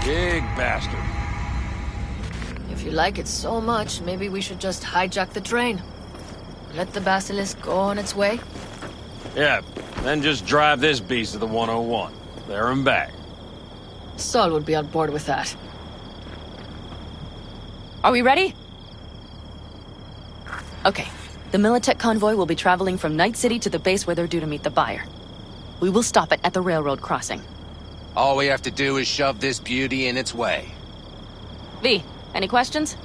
Big bastard. If you like it so much, maybe we should just hijack the train. Let the basilisk go on its way. Yeah, then just drive this beast to the 101. There and back. Saul would be on board with that. Are we ready? Okay. The Militech convoy will be traveling from Night City to the base where they're due to meet the buyer. We will stop it at the railroad crossing. All we have to do is shove this beauty in its way. V, any questions?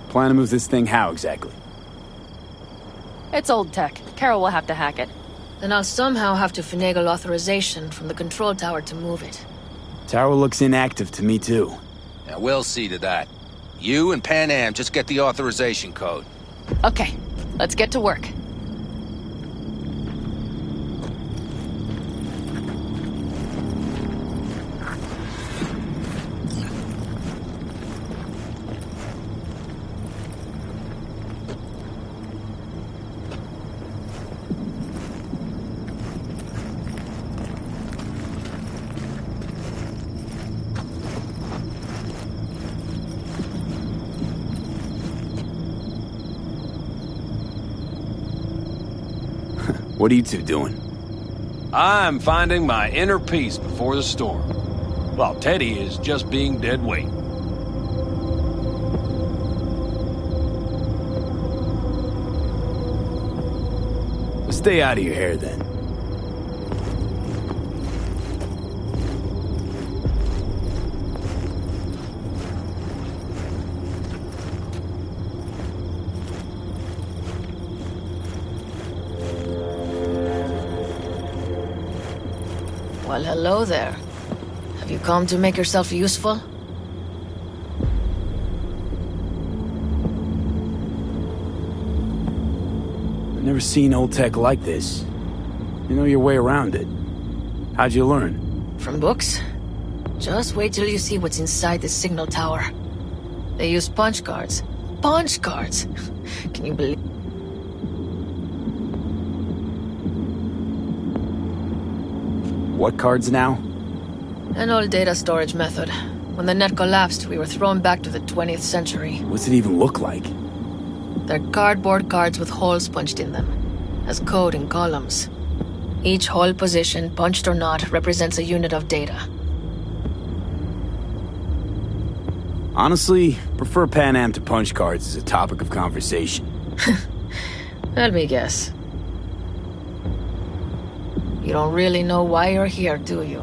Plan to move this thing how exactly? It's old tech. Carol will have to hack it. Then I'll somehow have to finagle authorization from the control tower to move it. Tower looks inactive to me too. Now we'll see to that. You and Pan Am just get the authorization code. Okay, let's get to work. What are you two doing? I'm finding my inner peace before the storm. While Teddy is just being dead weight. Stay out of your hair then. Well, hello there. Have you come to make yourself useful? I've never seen old tech like this. You know your way around it. How'd you learn? From books? Just wait till you see what's inside the signal tower. They use punch cards. Punch cards! Can you believe? What cards now? An old data storage method. When the net collapsed, we were thrown back to the 20th century. What's it even look like? They're cardboard cards with holes punched in them, as code in columns. Each hole position, punched or not, represents a unit of data. Honestly, prefer Pan Am to punch cards as a topic of conversation. Let me guess. You don't really know why you're here, do you?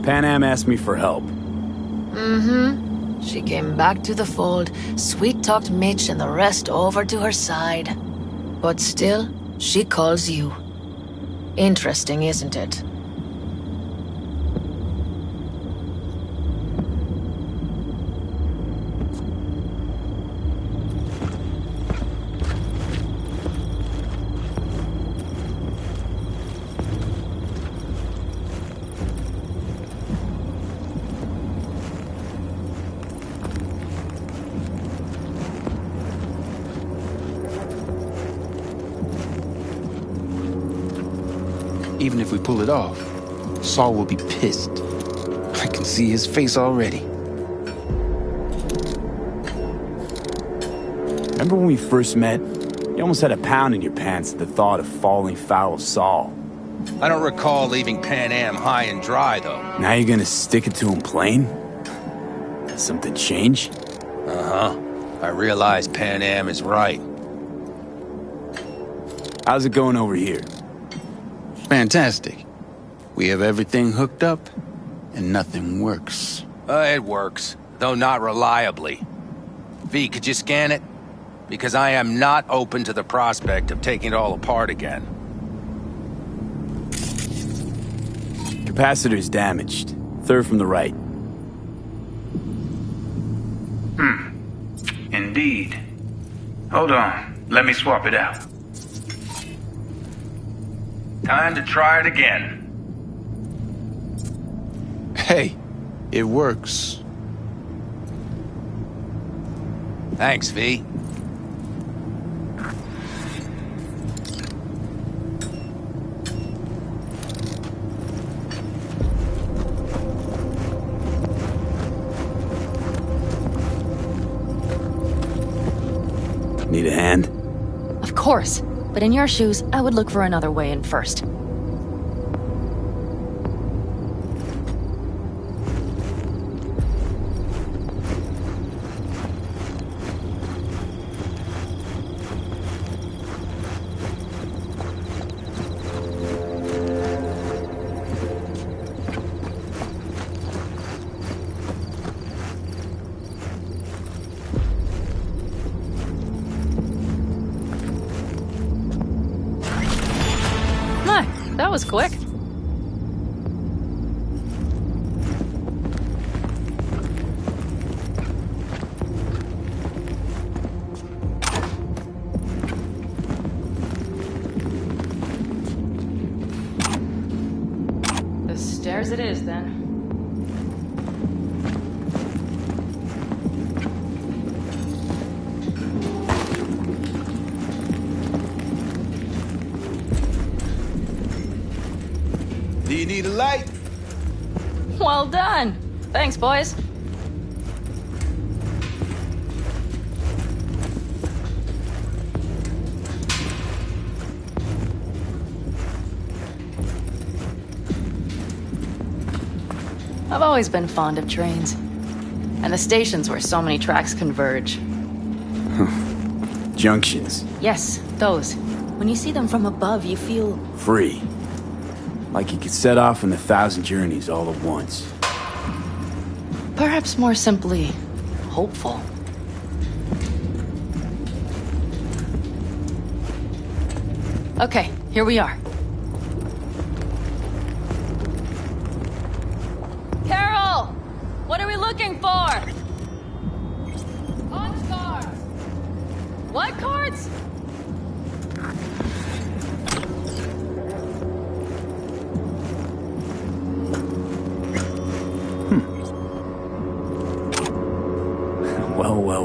Pan Am asked me for help. Mm-hmm. She came back to the fold, sweet-talked Mitch and the rest over to her side. But still, she calls you. Interesting, isn't it? Even if we pull it off, Saul will be pissed. I can see his face already. Remember when we first met? You almost had a pound in your pants at the thought of falling foul of Saul. I don't recall leaving Pan Am high and dry, though. Now you're gonna stick it to him plain? Did something change? Uh-huh. I realize Pan Am is right. How's it going over here? Fantastic. We have everything hooked up, and nothing works. It works, though not reliably. V, could you scan it? Because I am not open to the prospect of taking it all apart again. Capacitor's damaged. Third from the right. Indeed. Hold on. Let me swap it out. Time to try it again. Hey, it works. Thanks, V. course. But in your shoes, I would look for another way in first. That was quick. The stairs it is, then. Do you need a light? Well done. Thanks, boys. I've always been fond of trains. And the stations where so many tracks converge. Junctions. Yes, those. When you see them from above, you feel... Free. Like you could set off on 1,000 journeys all at once. perhaps more simply, hopeful. Okay, here we are. Carol! What are we looking for? Punch cards! What cards?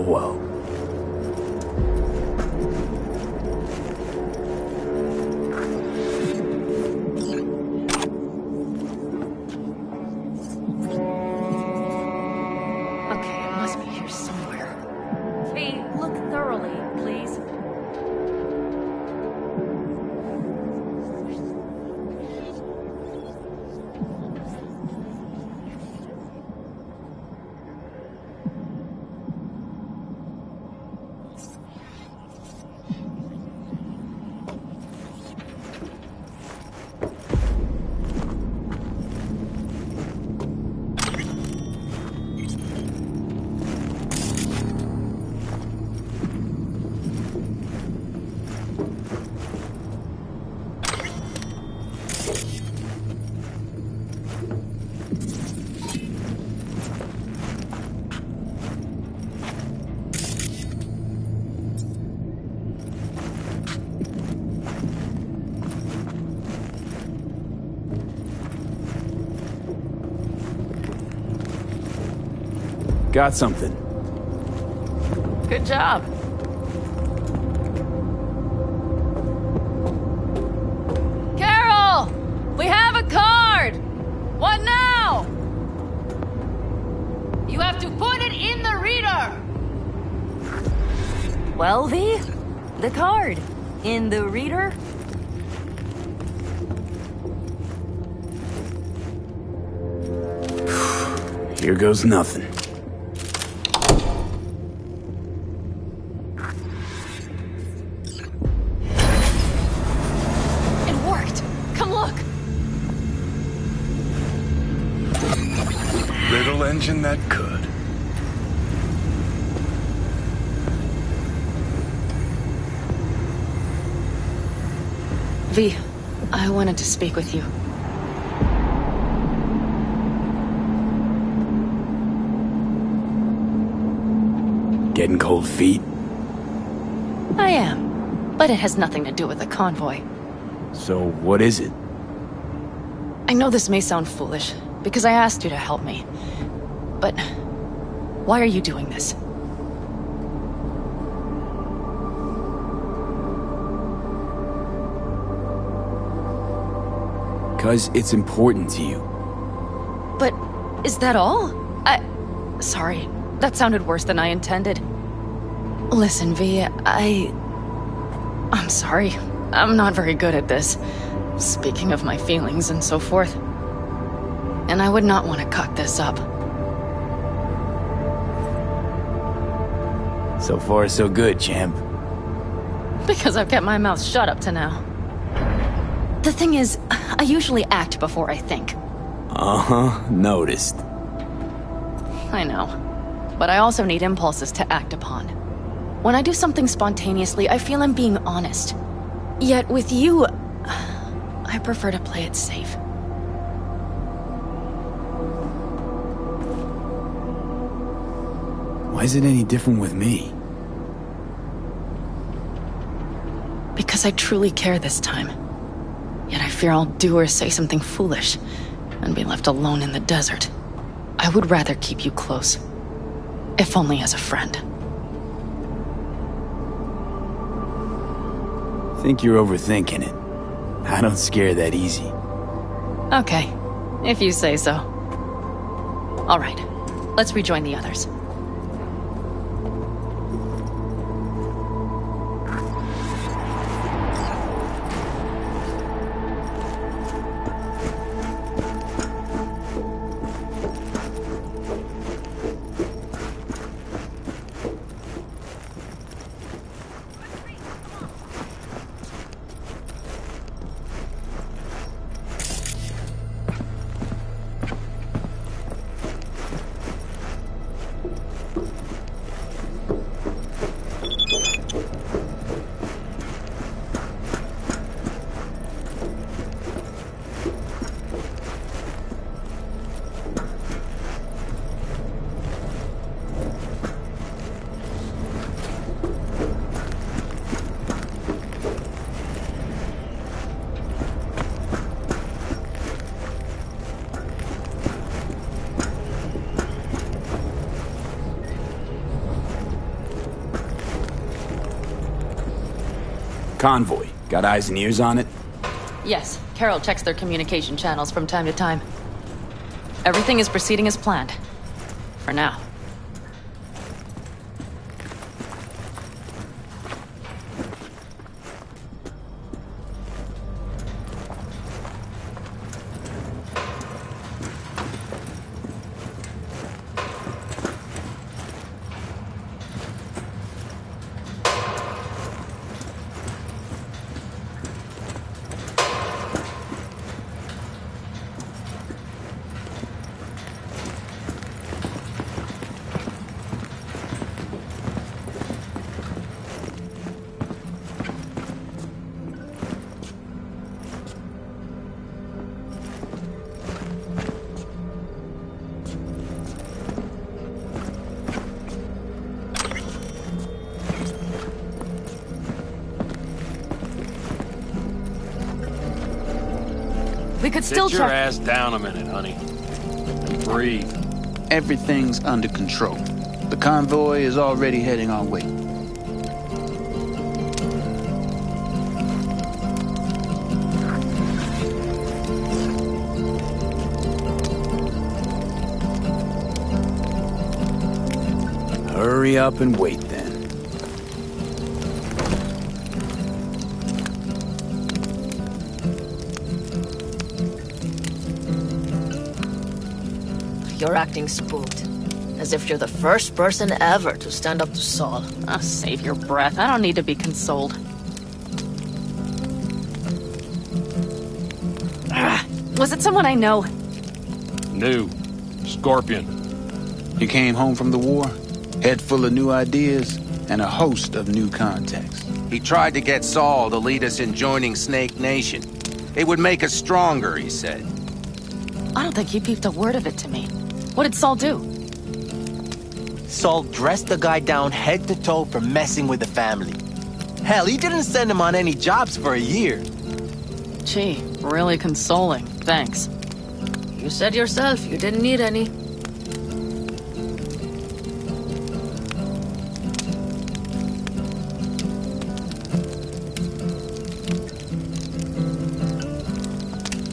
Well. Okay, it must be here somewhere. Fee, look thoroughly, please. Got something. Good job. Carol! We have a card! What now? You have to put it in the reader! Well, V, the card. In the reader? Here goes nothing. Little engine that could. V, I wanted to speak with you. Getting cold feet? I am, but it has nothing to do with the convoy. So what is it? I know this may sound foolish, because I asked you to help me. But why are you doing this? Because it's important to you. But is that all? Sorry, that sounded worse than I intended. Listen, V, I'm sorry. I'm not very good at this. Speaking of my feelings and so forth. And I would not want to cock this up. So far, so good, champ. Because I've kept my mouth shut up to now. The thing is, I usually act before I think. Uh-huh, noticed. I know. But I also need impulses to act upon. When I do something spontaneously, I feel I'm being honest. Yet with you, I prefer to play it safe. Why is it any different with me? Because I truly care this time. Yet I fear I'll do or say something foolish and be left alone in the desert. I would rather keep you close. If only as a friend. Think you're overthinking it. I don't scare that easy. Okay, if you say so. All right, let's rejoin the others. Convoy. Got eyes and ears on it? Yes, Carol checks their communication channels from time to time. Everything is proceeding as planned. For now. We could still Sit your check. ass down a minute, honey. And breathe. Everything's under control. The convoy is already heading our way. Hurry up and wait then. You're acting spooked. As if you're the first person ever to stand up to Saul. Oh, save your breath. I don't need to be consoled. Was it someone I know? New. Scorpion. He came home from the war, head full of new ideas, and a host of new contacts. He tried to get Saul to lead us in joining Snake Nation. It would make us stronger, he said. I don't think he peeped a word of it to me. What did Saul do? Saul dressed the guy down head to toe for messing with the family. Hell, he didn't send him on any jobs for a year. Gee, really consoling. Thanks. You said yourself you didn't need any.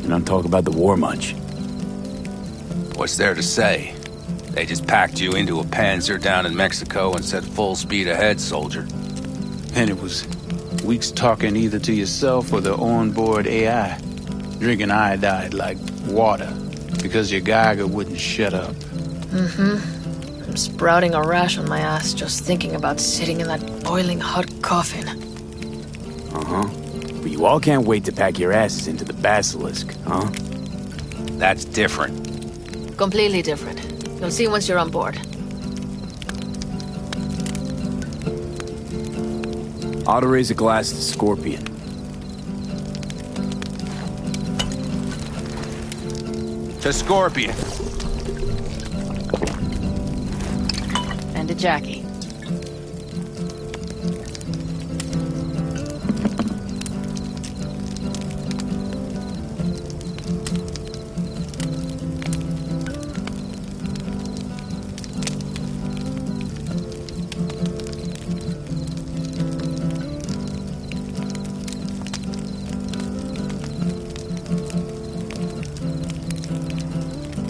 You don't talk about the war much. What's there to say? They just packed you into a Panzer down in Mexico and said full speed ahead, soldier. And it was Weeks talking either to yourself or the onboard AI. Drinking iodide like water because your Geiger wouldn't shut up. I'm sprouting a rash on my ass just thinking about sitting in that boiling hot coffin. But you all can't wait to pack your asses into the Basilisk, huh? That's different. Completely different. You'll see once you're on board. Ought to raise a glass to Scorpion. To Scorpion. And to Jackie.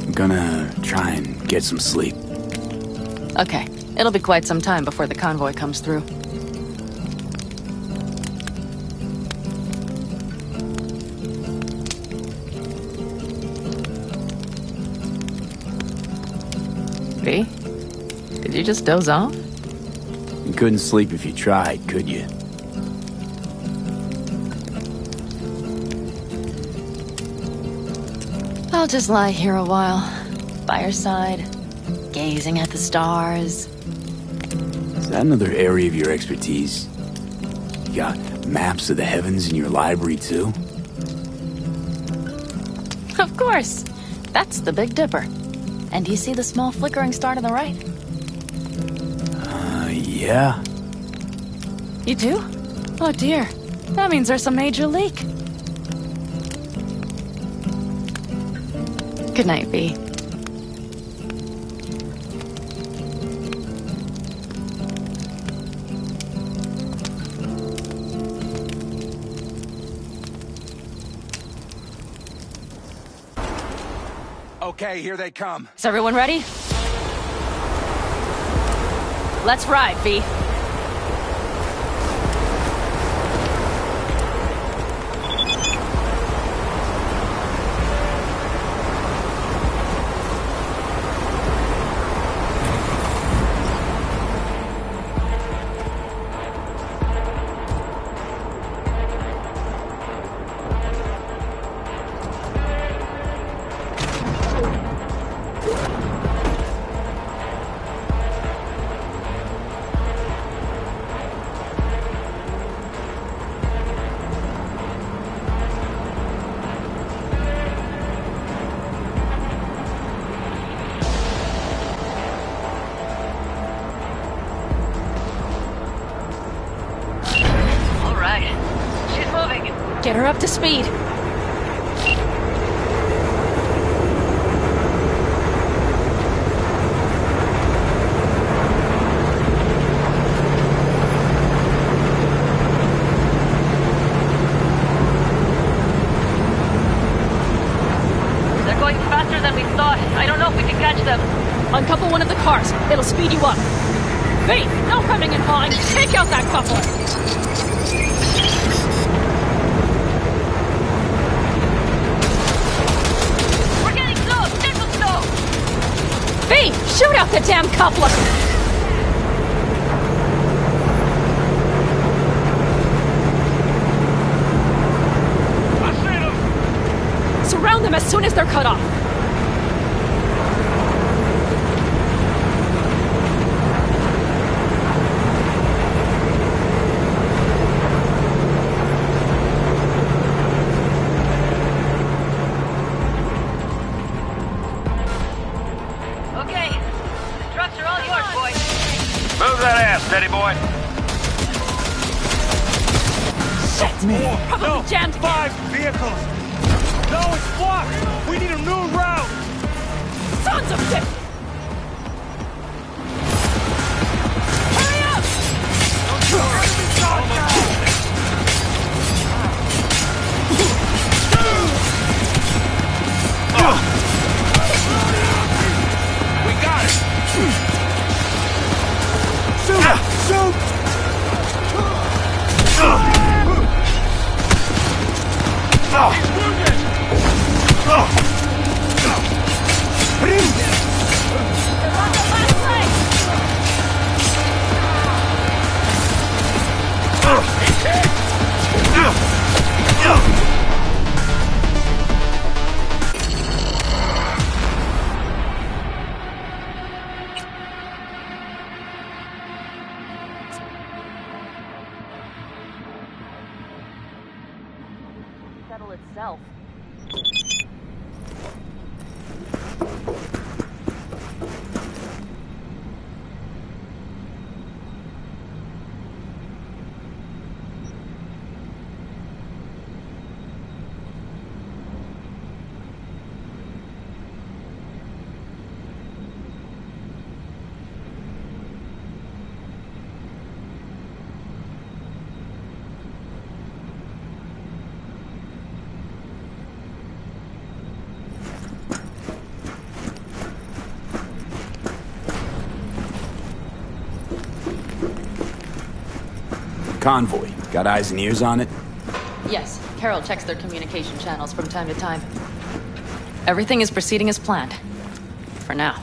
I'm gonna try and get some sleep. Okay, it'll be quite some time before the convoy comes through. V? Did you just doze off? You couldn't sleep if you tried, could you? I'll just lie here a while, by your side, gazing at the stars. Is that another area of your expertise? You got maps of the heavens in your library, too? Of course. That's the Big Dipper. And do you see the small flickering star to the right? Yeah. You do? Oh dear. That means there's a major leak. Good night, V. Okay, here they come. Is everyone ready? Let's ride, V. Get her up to speed. They're going faster than we thought. I don't know if we can catch them. Uncouple one of the cars. It'll speed you up. V, no coming and hawing. Take out that coupler. V, shoot out the damn coupler! I see them! Surround them as soon as they're cut off. Move that ass, steady boy. Shit! Probably jammed again. 5 vehicles! No, it's blocked! We need a new route! Sons of bitch! Hurry up! We got it! Shoot! Shoot! Settle itself. Convoy. Got eyes and ears on it? Yes, Carol checks their communication channels from time to time. Everything is proceeding as planned. For now.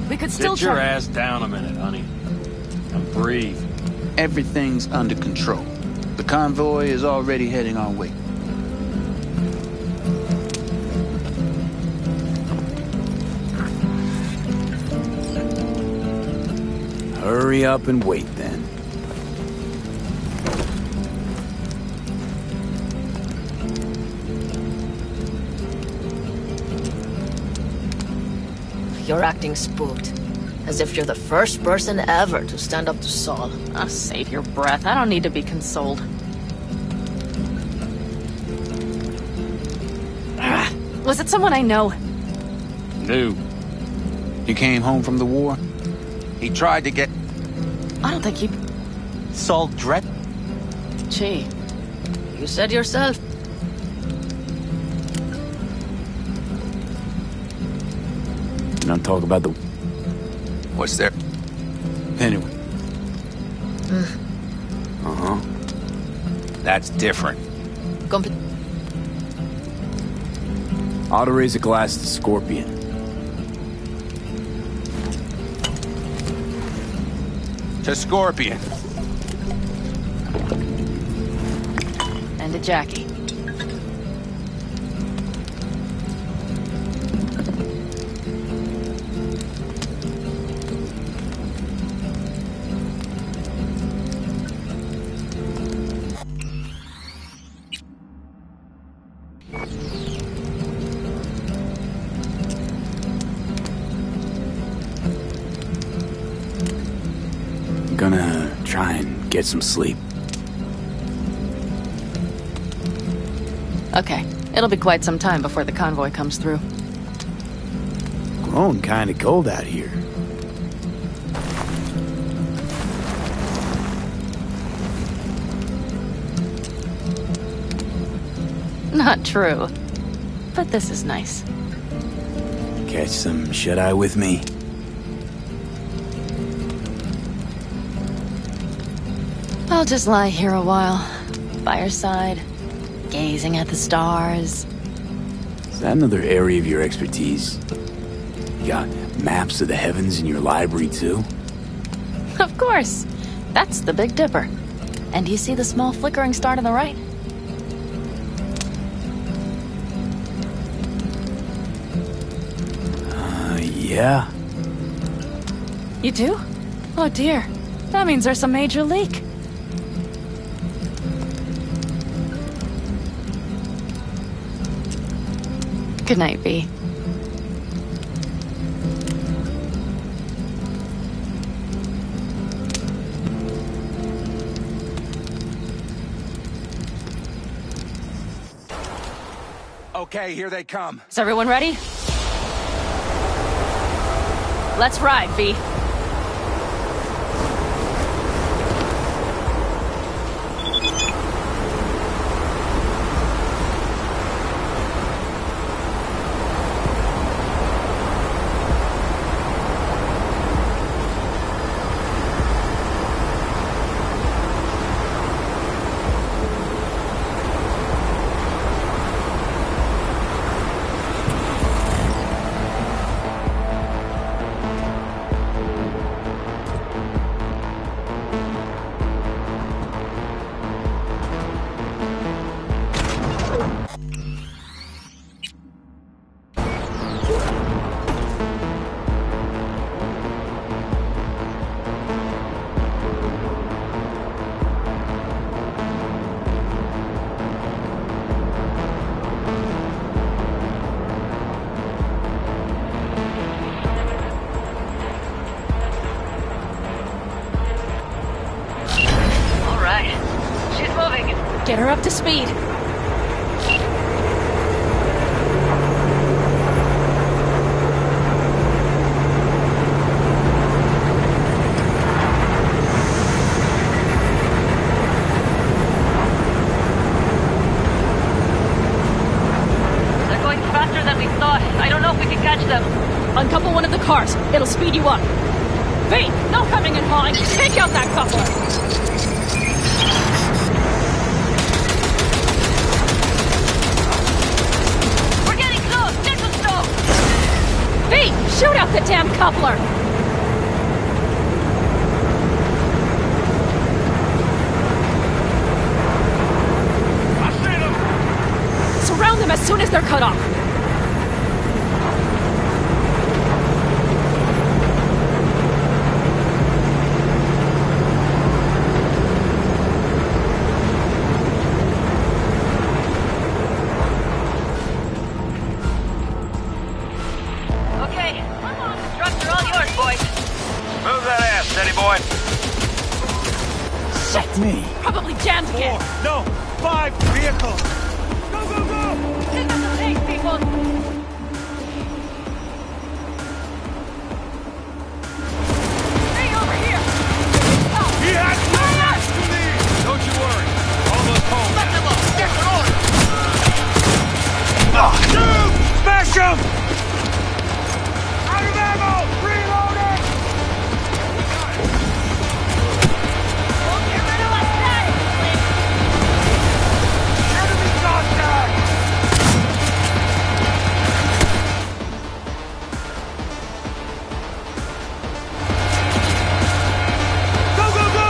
We could still Sit your try. ass down a minute, honey. And breathe. Everything's under control. The convoy is already heading our way. Hurry up and wait, then. You're acting spooked. As if you're the first person ever to stand up to Saul. Oh, save your breath. I don't need to be consoled. Was it someone I know? New. You came home from the war? He tried to get... I don't think he... Saul Dredd? Gee. You said yourself. You don't talk about the... What's there? Anyway. Uh-huh. That's different. Ought to raise a glass to Scorpion. To Scorpion. And to Jackie. Gonna try and get some sleep. Okay. It'll be quite some time before the convoy comes through. Growing kinda cold out here. Not true. But this is nice. Catch some shut-eye with me. I'll just lie here a while, by your side, gazing at the stars. Is that another area of your expertise? You got maps of the heavens in your library, too? Of course. That's the Big Dipper. And do you see the small flickering star to the right? Yeah. You do? Oh dear. That means there's a major leak. Good night, V. Okay, here they come. Is everyone ready? Let's ride, V. Get her up to speed. They're going faster than we thought. I don't know if we can catch them. Uncouple one of the cars. It'll speed you up. V, no coming and hauling. Take out that coupler. V, shoot out the damn coupler! I see them! Surround them as soon as they're cut off. Me. Probably jammed again. 4, no, 5 vehicles. Go, go, go! Pick up the pace, people! Stay over here! He has no rights to leave! Don't you worry. Almost home. Let them up! Get on! Shoot! Smash him! Out of ammo! Reloading! Enemy contact! Go, go, go!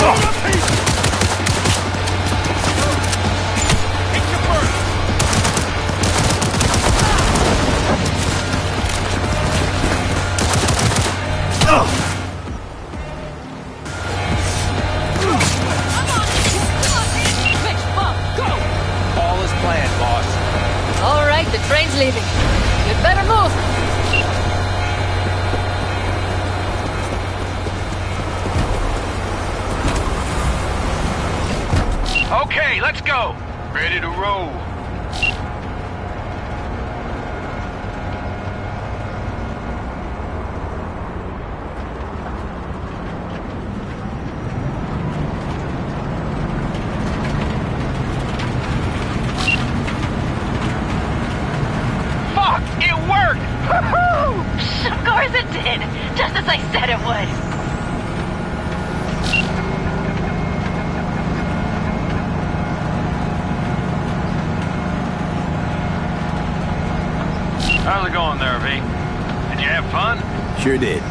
Loading up pieces! Hit your first! All is planned, boss. All right, the train's leaving. You'd better move. Okay, let's go. Ready to roll. Fuck! It worked! Woohoo! Of course it did. Just as I said it would. How's it going there, V? Did you have fun? Sure did.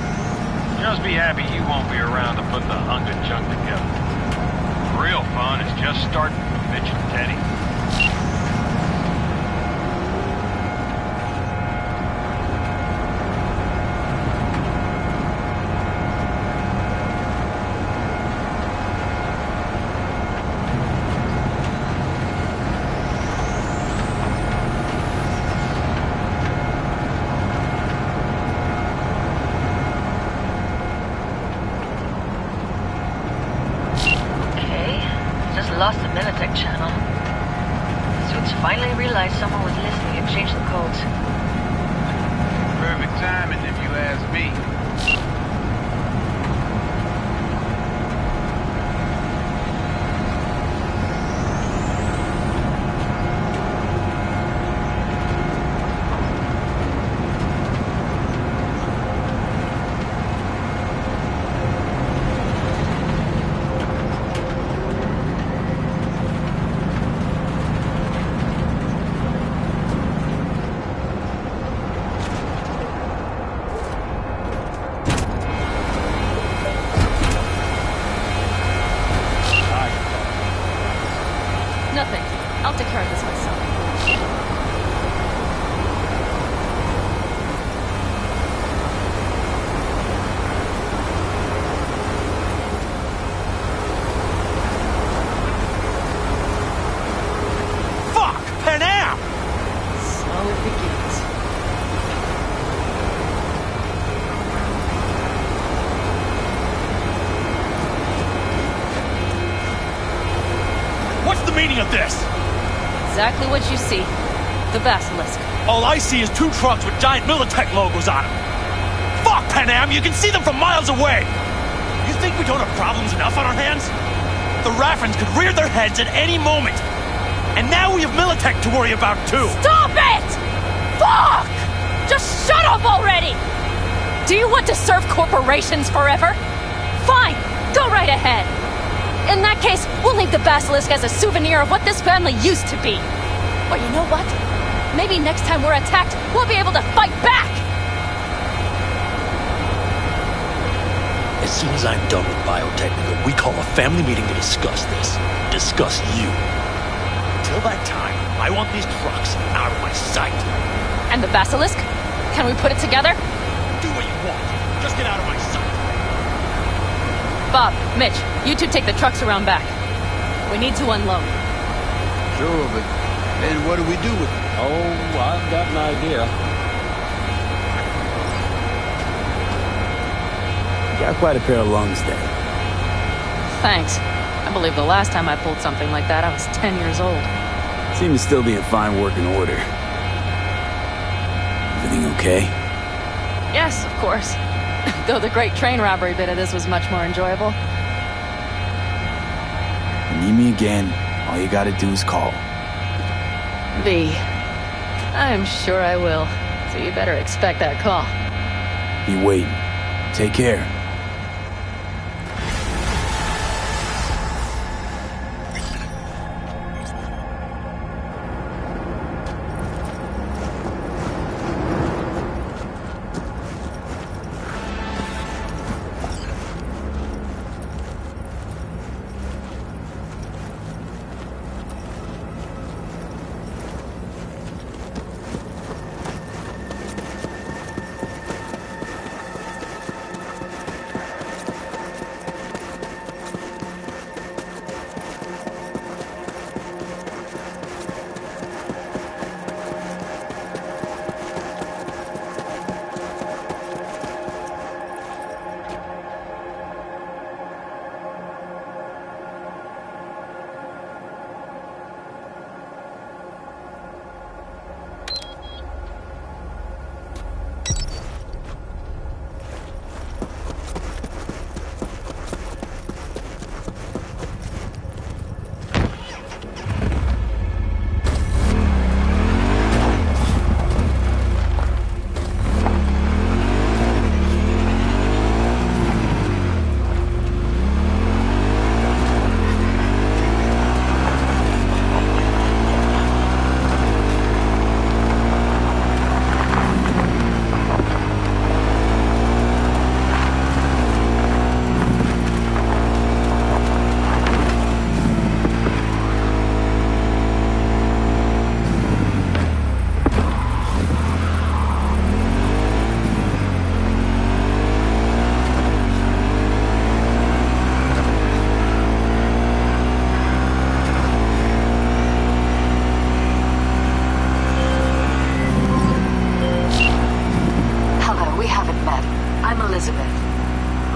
Just be happy you won't be around to put the hunk of junk together. The real fun is just starting with Mitch and Teddy. channel. Suits finally realized someone was listening and changed the codes. Perfect timing, if you ask me. Nothing. I'll take care of this myself. Fuck! Panam! So it begins. What's the meaning of this? Exactly what you see. The Basilisk. All I see is 2 trucks with giant Militech logos on them. Fuck, Panam! You can see them from miles away! You think we don't have problems enough on our hands? The Raffens could rear their heads at any moment. And now we have Militech to worry about, too. Stop it! Fuck! Just shut up already! Do you want to serve corporations forever? Fine, go right ahead. In that case, we'll leave the Basilisk as a souvenir of what this family used to be. Or you know what? Maybe next time we're attacked, we'll be able to fight back! As soon as I'm done with Biotechnical, we call a family meeting to discuss this. Discuss you. Till that time, I want these trucks out of my sight. And the Basilisk? Can we put it together? Do what you want. Just get out of my sight. Bob, Mitch, you two take the trucks around back. We need to unload. Sure, but then what do we do with it? Oh, I've got an idea. Got quite a pair of lungs there. Thanks. I believe the last time I pulled something like that, I was 10 years old. Seem to still be in fine working order. Everything okay? Yes, of course. Though the great train robbery bit of this was much more enjoyable. Need me again, all you gotta do is call. V. I'm sure I will. So you better expect that call. Be waiting. Take care.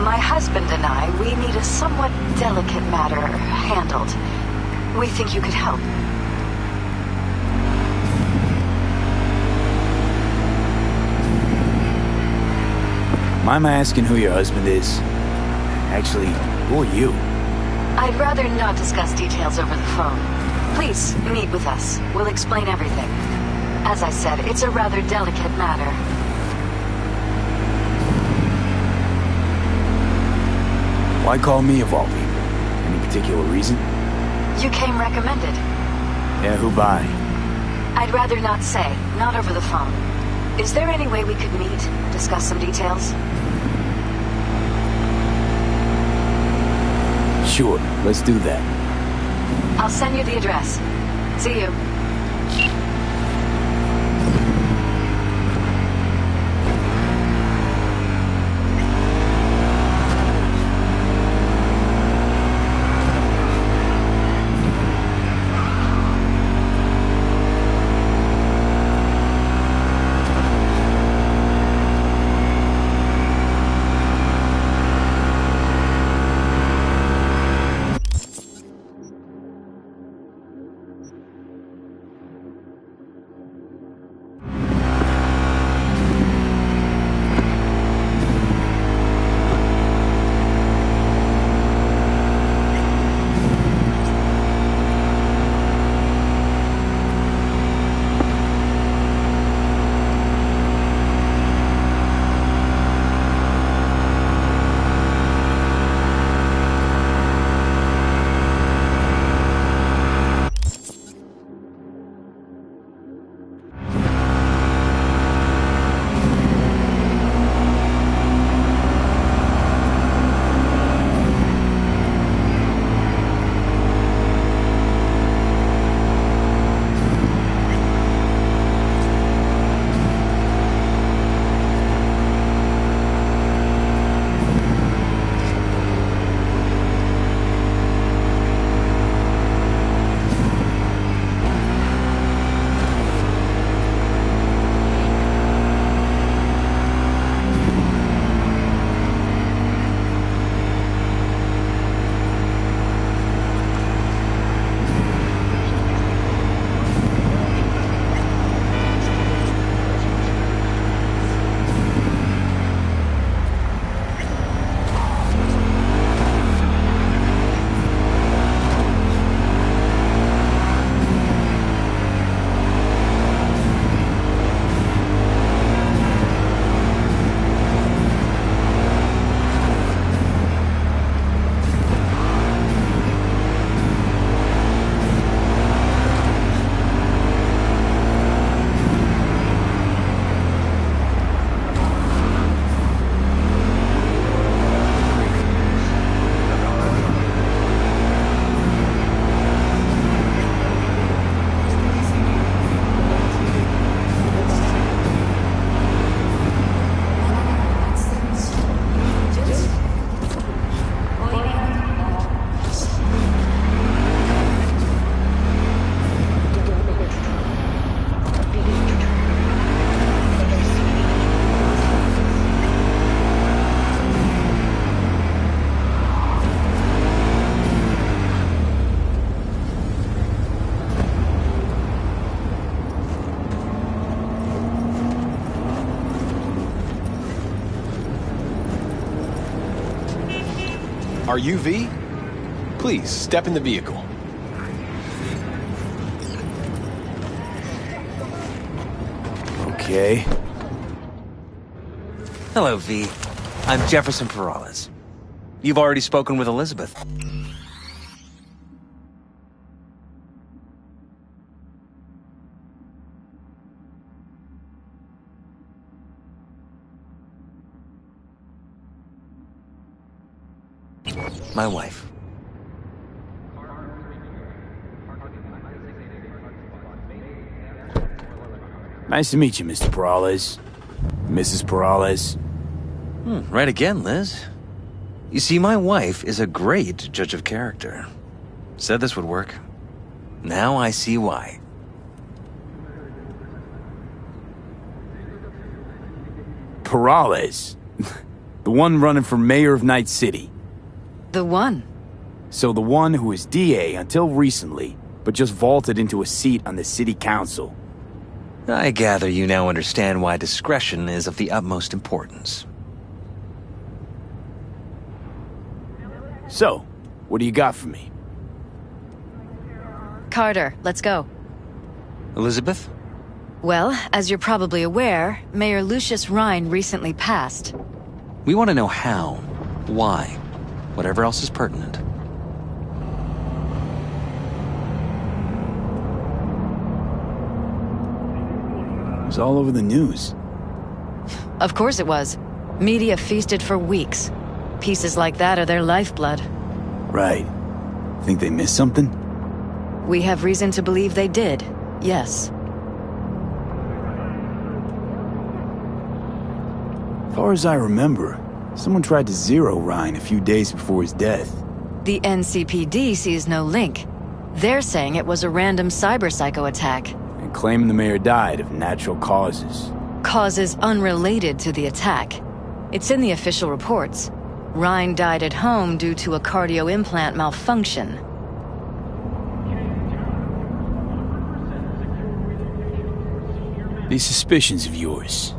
My husband and I, we need a somewhat delicate matter handled. We think you could help. Mind my asking who your husband is? Actually, who are you? I'd rather not discuss details over the phone. Please, meet with us. We'll explain everything. As I said, it's a rather delicate matter. Why call me of all people? Any particular reason? You came recommended. Yeah, who by? I'd rather not say, not over the phone. Is there any way we could meet, discuss some details? Sure, let's do that. I'll send you the address. See you. Are you V? Please, step in the vehicle. Okay. Hello, V. I'm Jefferson Perales. You've already spoken with Elizabeth. My wife. Nice to meet you, Mr. Perales. Mrs. Perales. Right again, Liz. You see, my wife is a great judge of character. Said this would work. Now I see why. Perales. The one running for mayor of Night City. The one. So the one who was DA until recently, but just vaulted into a seat on the city council. I gather you now understand why discretion is of the utmost importance. So, what do you got for me? Carter, let's go. Elizabeth? Well, as you're probably aware, Mayor Lucius Rhine recently passed. We want to know how, why, whatever else is pertinent. It was all over the news. Of course it was. Media feasted for weeks. Pieces like that are their lifeblood. Right. Think they missed something? We have reason to believe they did, yes. As far as I remember, someone tried to zero Ryan a few days before his death. The NCPD sees no link. They're saying it was a random cyber-psycho attack. And claiming the mayor died of natural causes. Causes unrelated to the attack. It's in the official reports. Ryan died at home due to a cardio implant malfunction. These suspicions of yours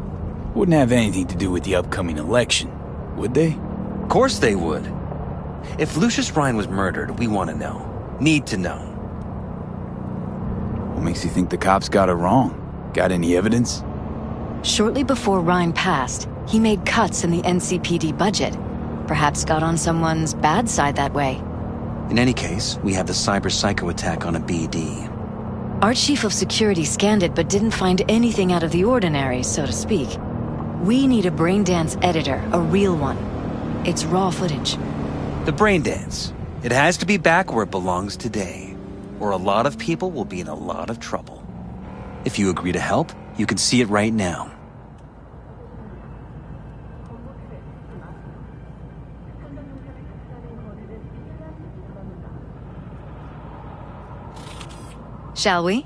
wouldn't have anything to do with the upcoming election, would they? Of course they would. If Lucius Rhine was murdered, we want to know. Need to know. What makes you think the cops got it wrong? Got any evidence? Shortly before Ryan passed, he made cuts in the NCPD budget. Perhaps got on someone's bad side that way. In any case, we have the cyber-psycho attack on a BD. Our chief of security scanned it but didn't find anything out of the ordinary, so to speak. We need a braindance editor, a real one. It's raw footage. The braindance. It has to be back where it belongs today, or a lot of people will be in a lot of trouble. If you agree to help, you can see it right now. Shall we?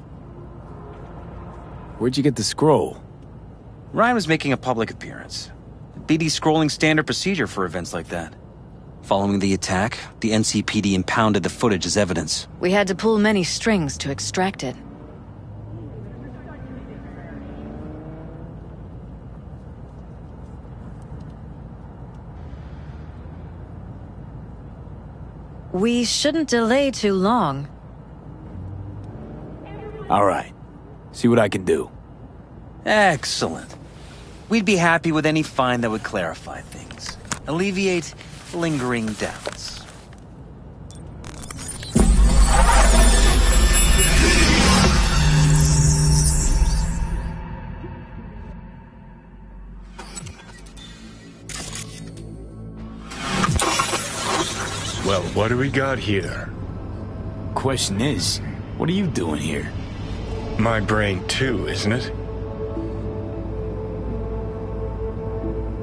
Where'd you get the scroll? Ryan was making a public appearance. BD scrolling standard procedure for events like that. Following the attack, the NCPD impounded the footage as evidence. We had to pull many strings to extract it. We shouldn't delay too long. All right. See what I can do. Excellent. We'd be happy with any find that would clarify things. Alleviate lingering doubts. Well, what do we got here? Question is, what are you doing here? My brain too, isn't it?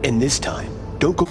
And this time, don't go...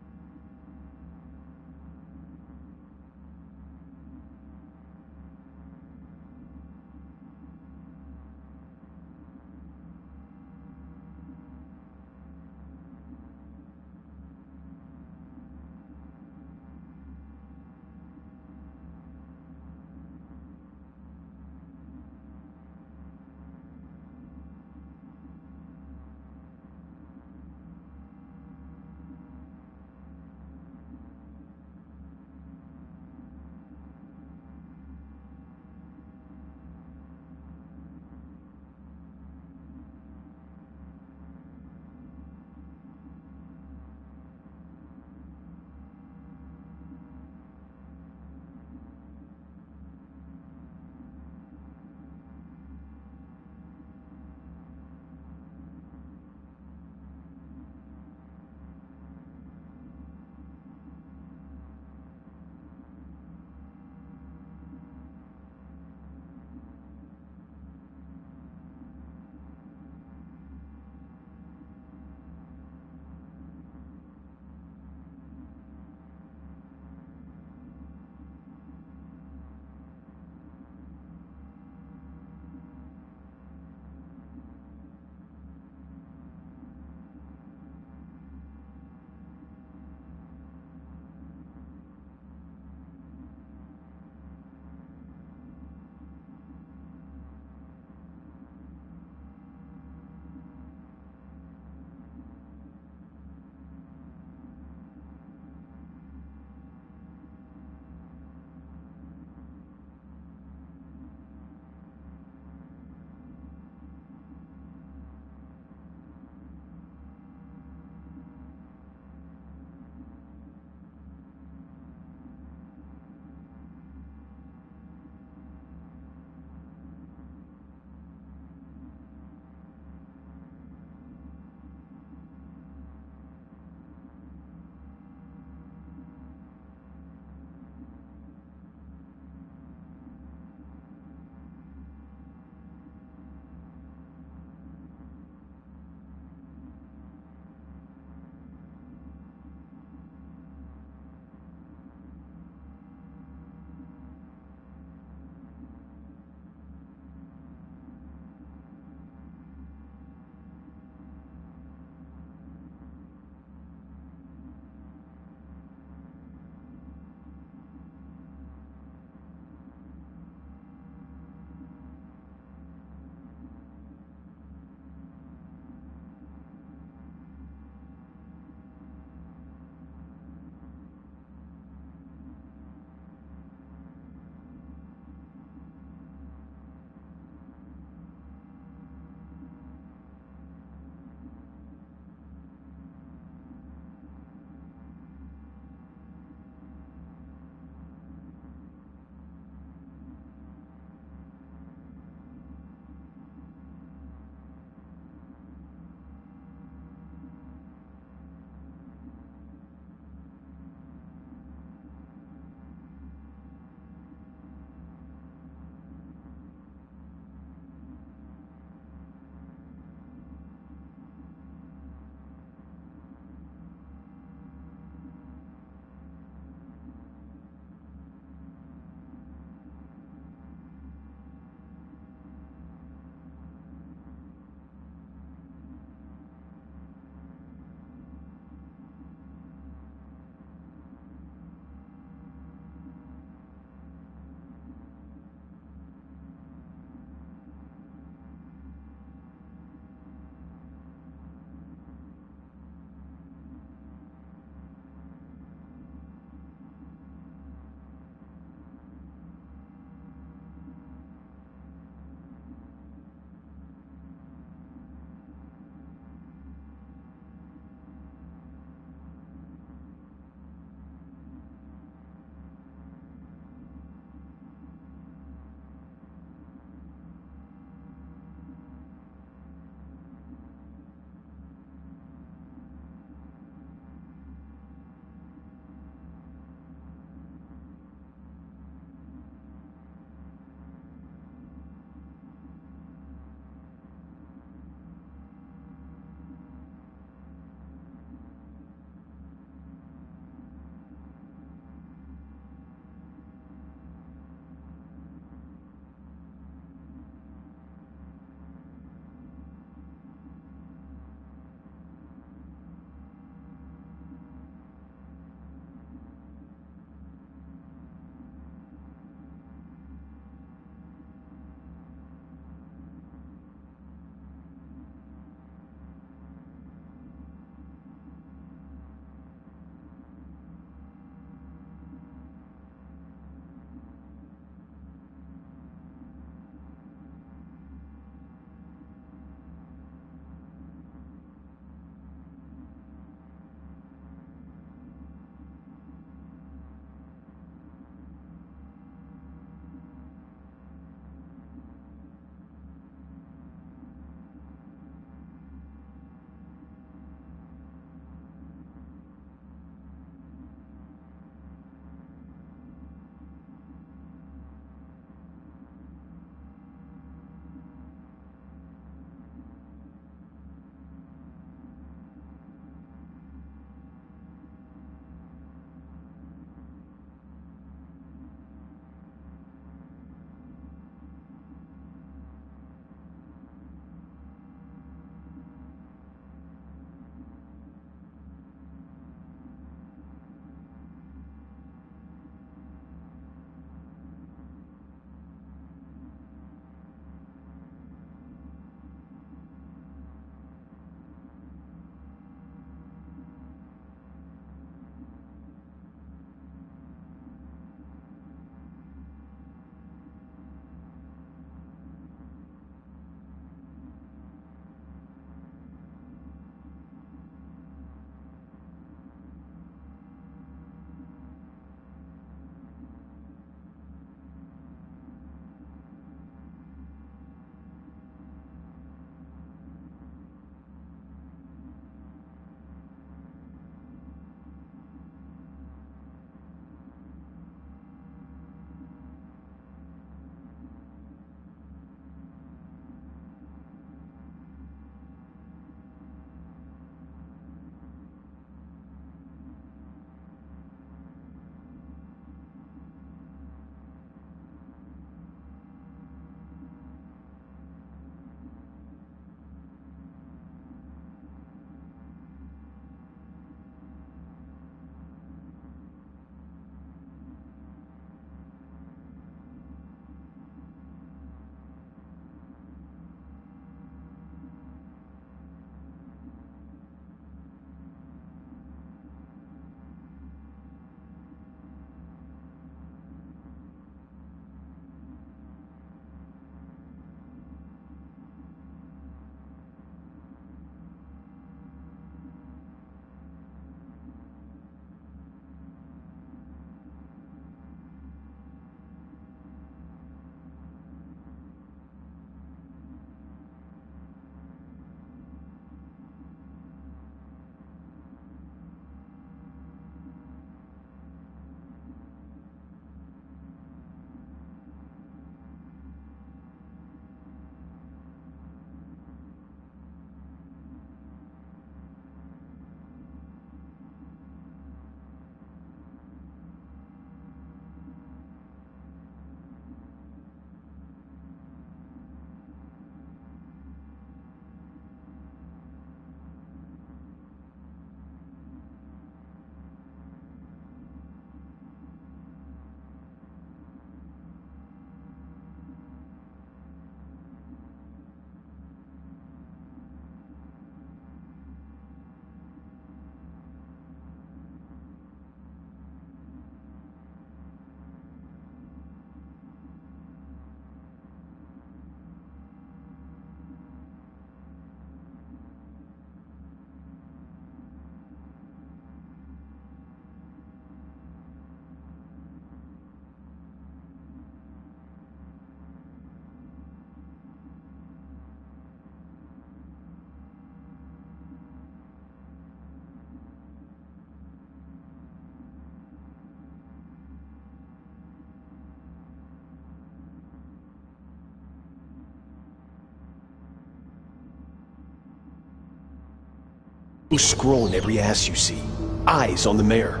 Scrolling every ass you see. Eyes on the mayor.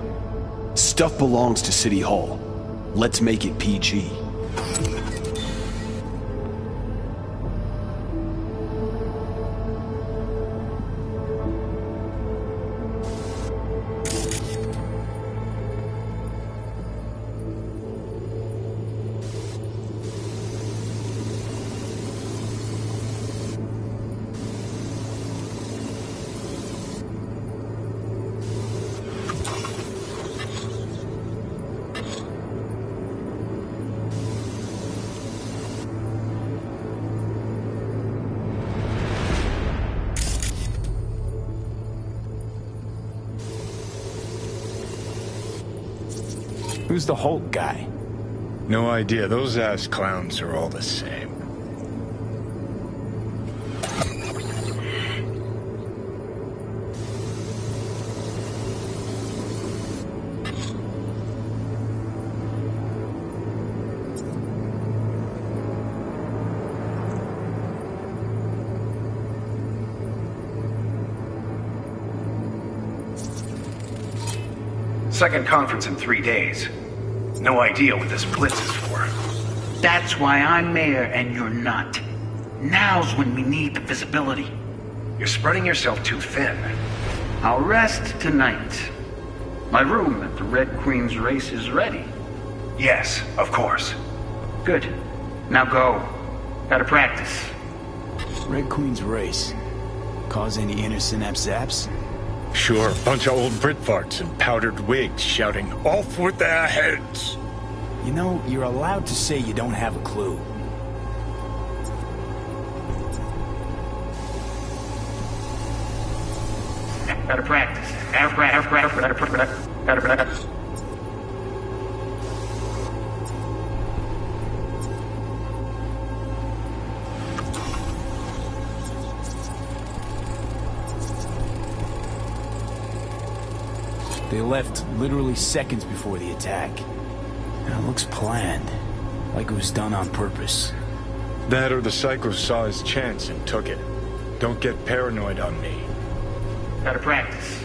Stuff belongs to City Hall. Let's make it PG. Who's the Hulk guy? No idea. Those ass clowns are all the same. Second conference in 3 days. No idea what this blitz is for. That's why I'm mayor and you're not. Now's when we need the visibility. You're spreading yourself too thin. I'll rest tonight. My room at the Red Queen's race is ready. Yes, of course. Good. Now go. Gotta practice. Red Queen's race. Cause any inner synapse zaps? Sure, bunch of old Brit farts in powdered wigs shouting, "Off with their heads!" You know, you're allowed to say you don't have a clue. Gotta practice. Gotta practice. They left literally seconds before the attack. And it looks planned. Like it was done on purpose. That or the psycho saw his chance and took it. Don't get paranoid on me. Gotta practice.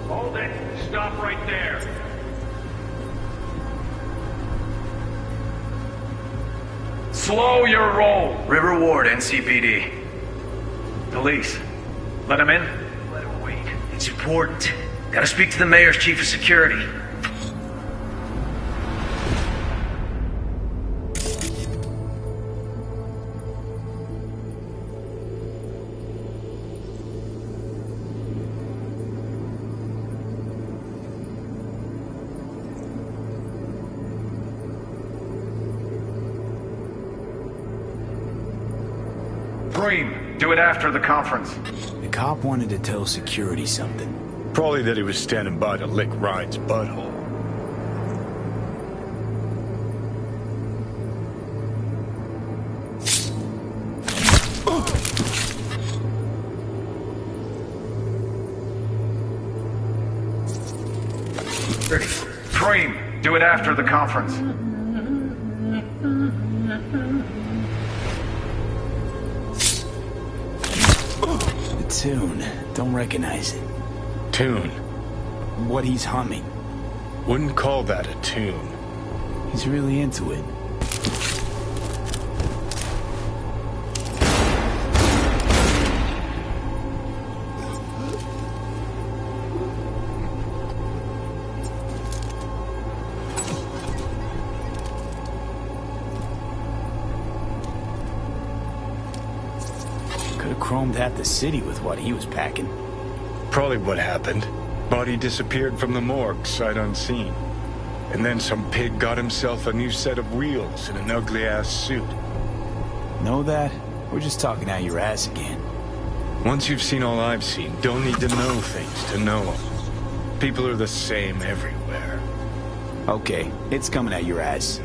Hold it. Stop right there. Slow your roll. River Ward, NCPD. Police. Let him in? Let him wait. It's important. Gotta speak to the mayor's chief of security. Preem, do it after the conference. The cop wanted to tell security something. Probably that he was standing by to lick Ryan's butthole. Preem, do it after the conference. The tune. Don't recognize it. Tune. What he's humming. Wouldn't call that a tune. He's really into it. Could've chromed half the city with what he was packing. Probably what happened. Body disappeared from the morgue, sight unseen. And then some pig got himself a new set of wheels and an ugly-ass suit. Know that? We're just talking out your ass again. Once you've seen all I've seen, don't need to know things to know them. People are the same everywhere. Okay, it's coming at your ass.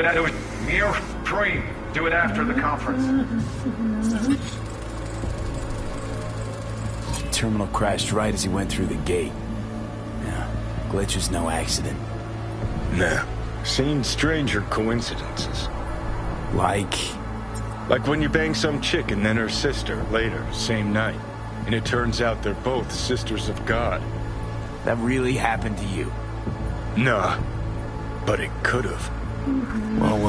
it after your dream. Do it after the conference. Terminal crashed right as he went through the gate. Yeah, glitch was no accident. Nah. Seen stranger coincidences. Like when you bang some chick and then her sister later, same night. And it turns out they're both sisters of God. that really happened to you? Nah. But it could have. Well.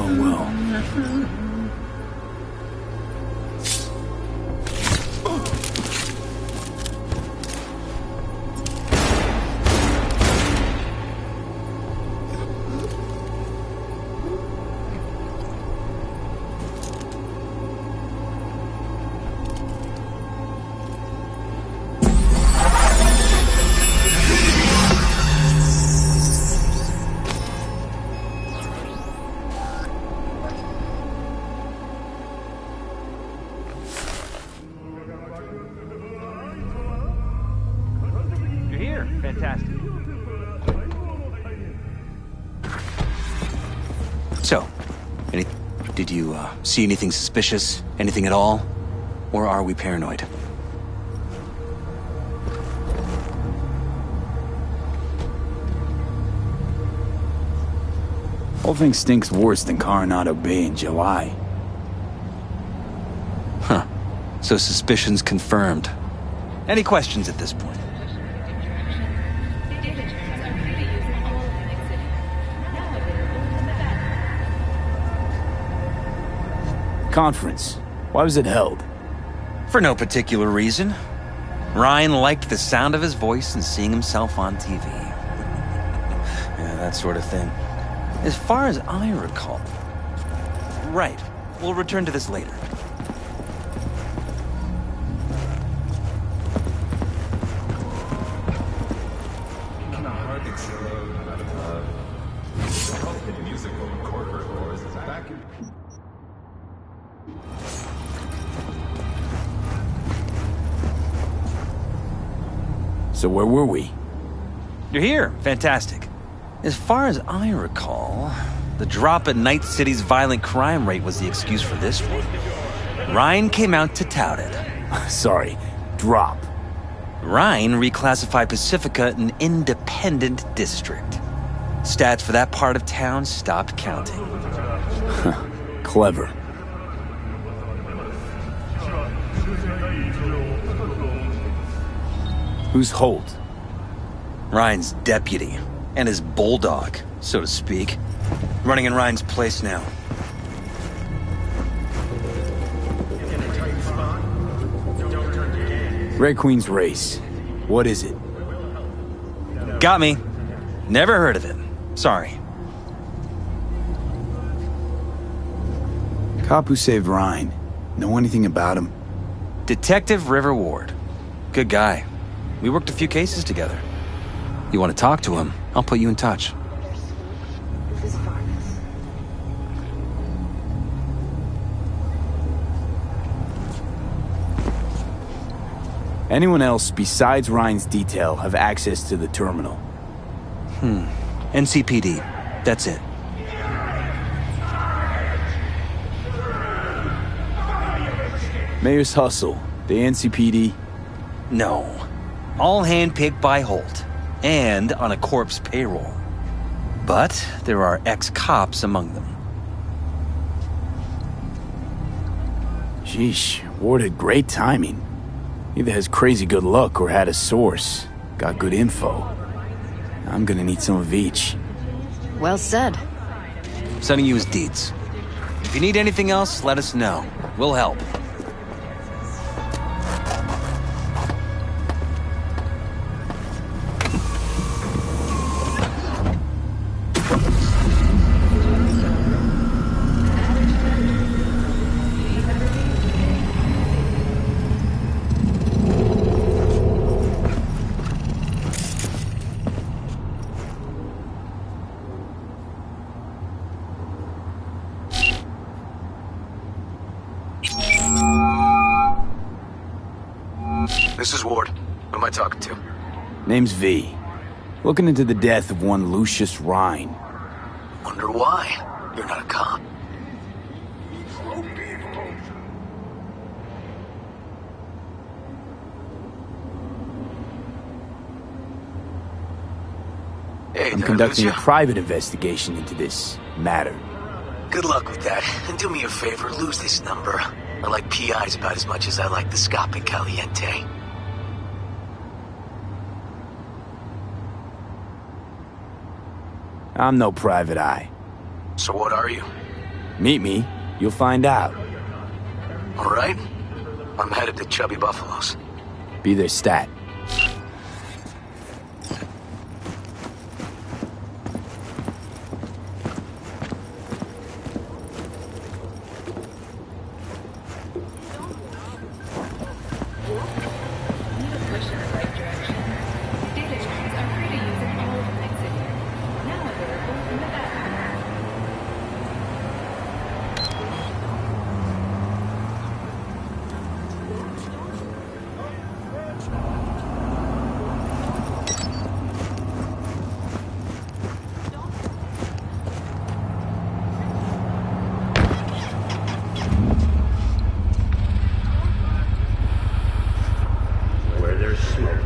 Fantastic. So, did you see anything suspicious? Anything at all? Or are we paranoid? Whole thing stinks worse than Coronado Bay in July. Huh. So suspicions confirmed. Any questions at this point? Conference. Why was it held? For no particular reason. Ryan liked the sound of his voice and seeing himself on TV. Yeah, that sort of thing. As far as I recall... Right. We'll return to this later. So where were we? You're here. Fantastic. As far as I recall, the drop at Night City's violent crime rate was the excuse for this one. Ryan came out to tout it. Sorry, drop. Ryan reclassified Pacifica an independent district. Stats for that part of town stopped counting. Clever. Who's Holt? Ryan's deputy. And his bulldog, so to speak. Running in Ryan's place now. Red Queen's race. What is it? Got me. Never heard of it. Sorry. Cop who saved Ryan. Know anything about him? Detective River Ward. Good guy. We worked a few cases together. You want to talk to him? I'll put you in touch. Anyone else besides Ryan's detail have access to the terminal? NCPD. That's it. Mayor's Hustle. The NCPD? No. All handpicked by Holt. And on a corpse payroll. But there are ex-cops among them. Sheesh, Ward had great timing. Either has crazy good luck or had a source. Got good info. I'm gonna need some of each. Well said. Sending you his deeds. If you need anything else, let us know. We'll help. This is Ward. Who am I talking to? Name's V. Looking into the death of one Lucius Rhine. Wonder why? You're not a cop. Hey, I'm did I conducting a lose ya? private investigation into this matter. Good luck with that. And do me a favor, lose this number. I like PIs about as much as I like the Scope Caliente. I'm no private eye. So what are you? Meet me, you'll find out. All right. I'm headed to Chubby Buffalo's. Be their stat. Where there's smoke.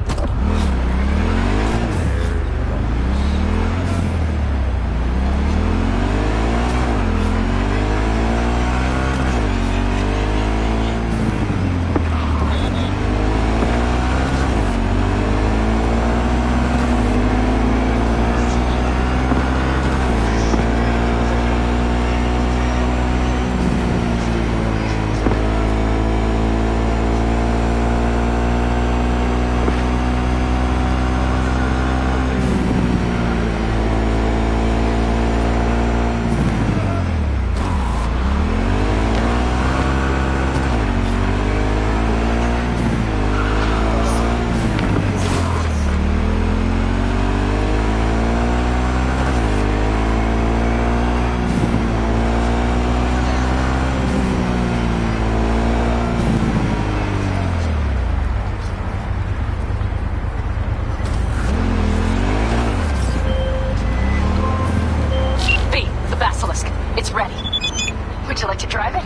It's ready. Would you like to drive it?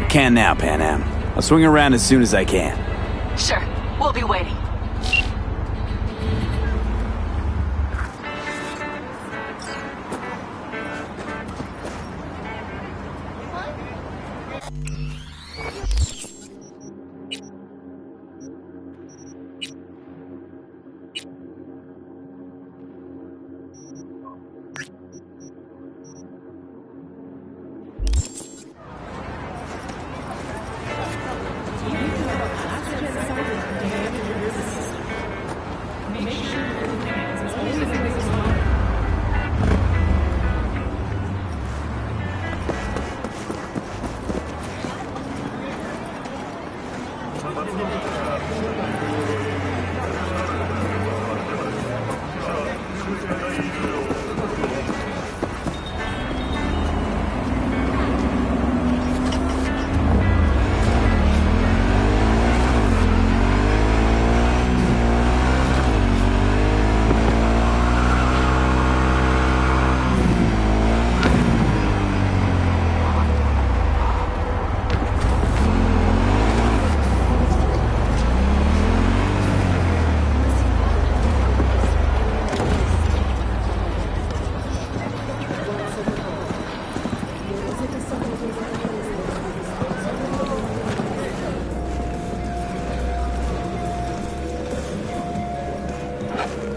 Can now, Pan Am. I'll swing around as soon as I can. Sure. We'll be waiting.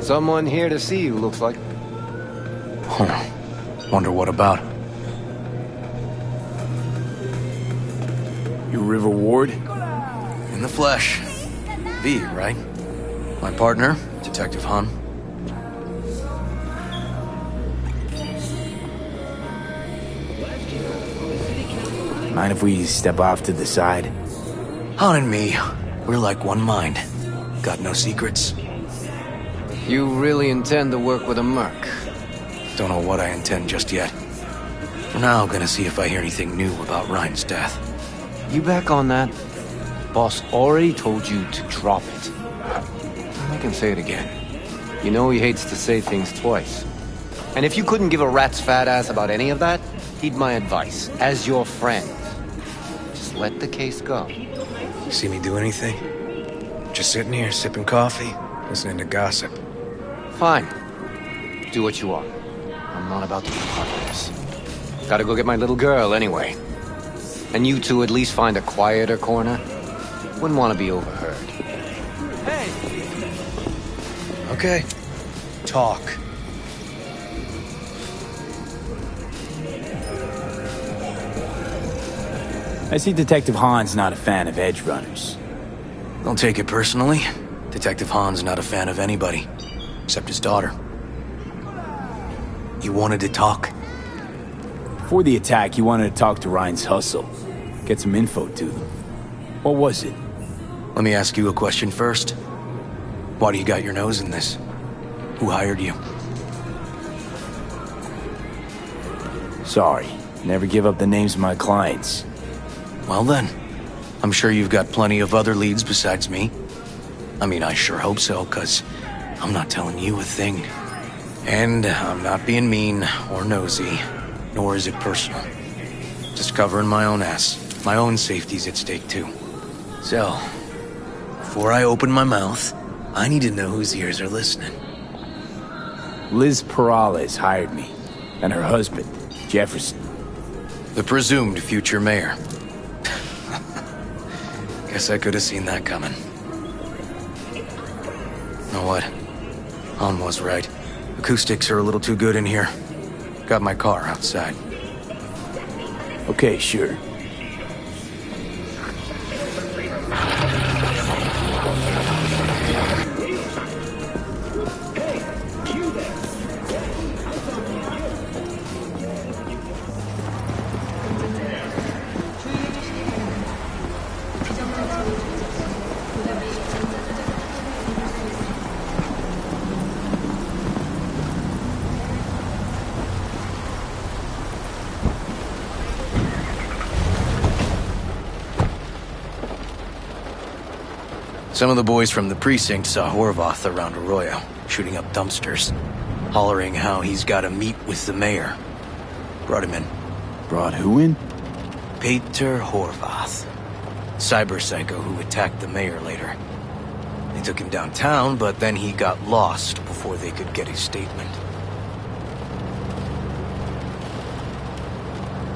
Someone here to see you, looks like. Huh. Wonder what about. You River Ward? In the flesh. V, right? My partner, Detective Hun. Mind if we step off to the side? Han and me, we're like one mind. Got no secrets. You really intend to work with a merc? Don't know what I intend just yet. For now, gonna see if I hear anything new about Ryan's death. You back on that? Boss already told you to drop it. I can say it again. You know he hates to say things twice. And if you couldn't give a rat's fat ass about any of that, heed my advice, as your friend. Just let the case go. See me do anything? Just sitting here, sipping coffee, listening to gossip. Fine. Do what you want. I'm not about to be part of this. Gotta go get my little girl anyway. And you two at least find a quieter corner. Wouldn't want to be overheard. Okay. Talk. I see Detective Hahn's not a fan of edge runners. Don't take it personally. Detective Hahn's not a fan of anybody, except his daughter. You wanted to talk? Before the attack, you wanted to talk to Ryan's hustle. Get some info to them. What was it? Let me ask you a question first. Why do you got your nose in this? Who hired you? Sorry. Never give up the names of my clients. Well then, I'm sure you've got plenty of other leads besides me. I mean, I sure hope so, 'cause I'm not telling you a thing. And I'm not being mean or nosy, nor is it personal. Just covering my own ass. My own safety's at stake too. So, before I open my mouth, I need to know whose ears are listening. Liz Perales hired me, and her husband, Jefferson. The presumed future mayor. Guess I could have seen that coming. Know what? Han was right. Acoustics are a little too good in here. Got my car outside. Okay, sure. Some of the boys from the precinct saw Horvath around Arroyo, shooting up dumpsters, hollering how he's got to meet with the mayor. Brought him in. Brought who in? Peter Horvath. Cyber psycho who attacked the mayor later. They took him downtown, but then he got lost before they could get his statement.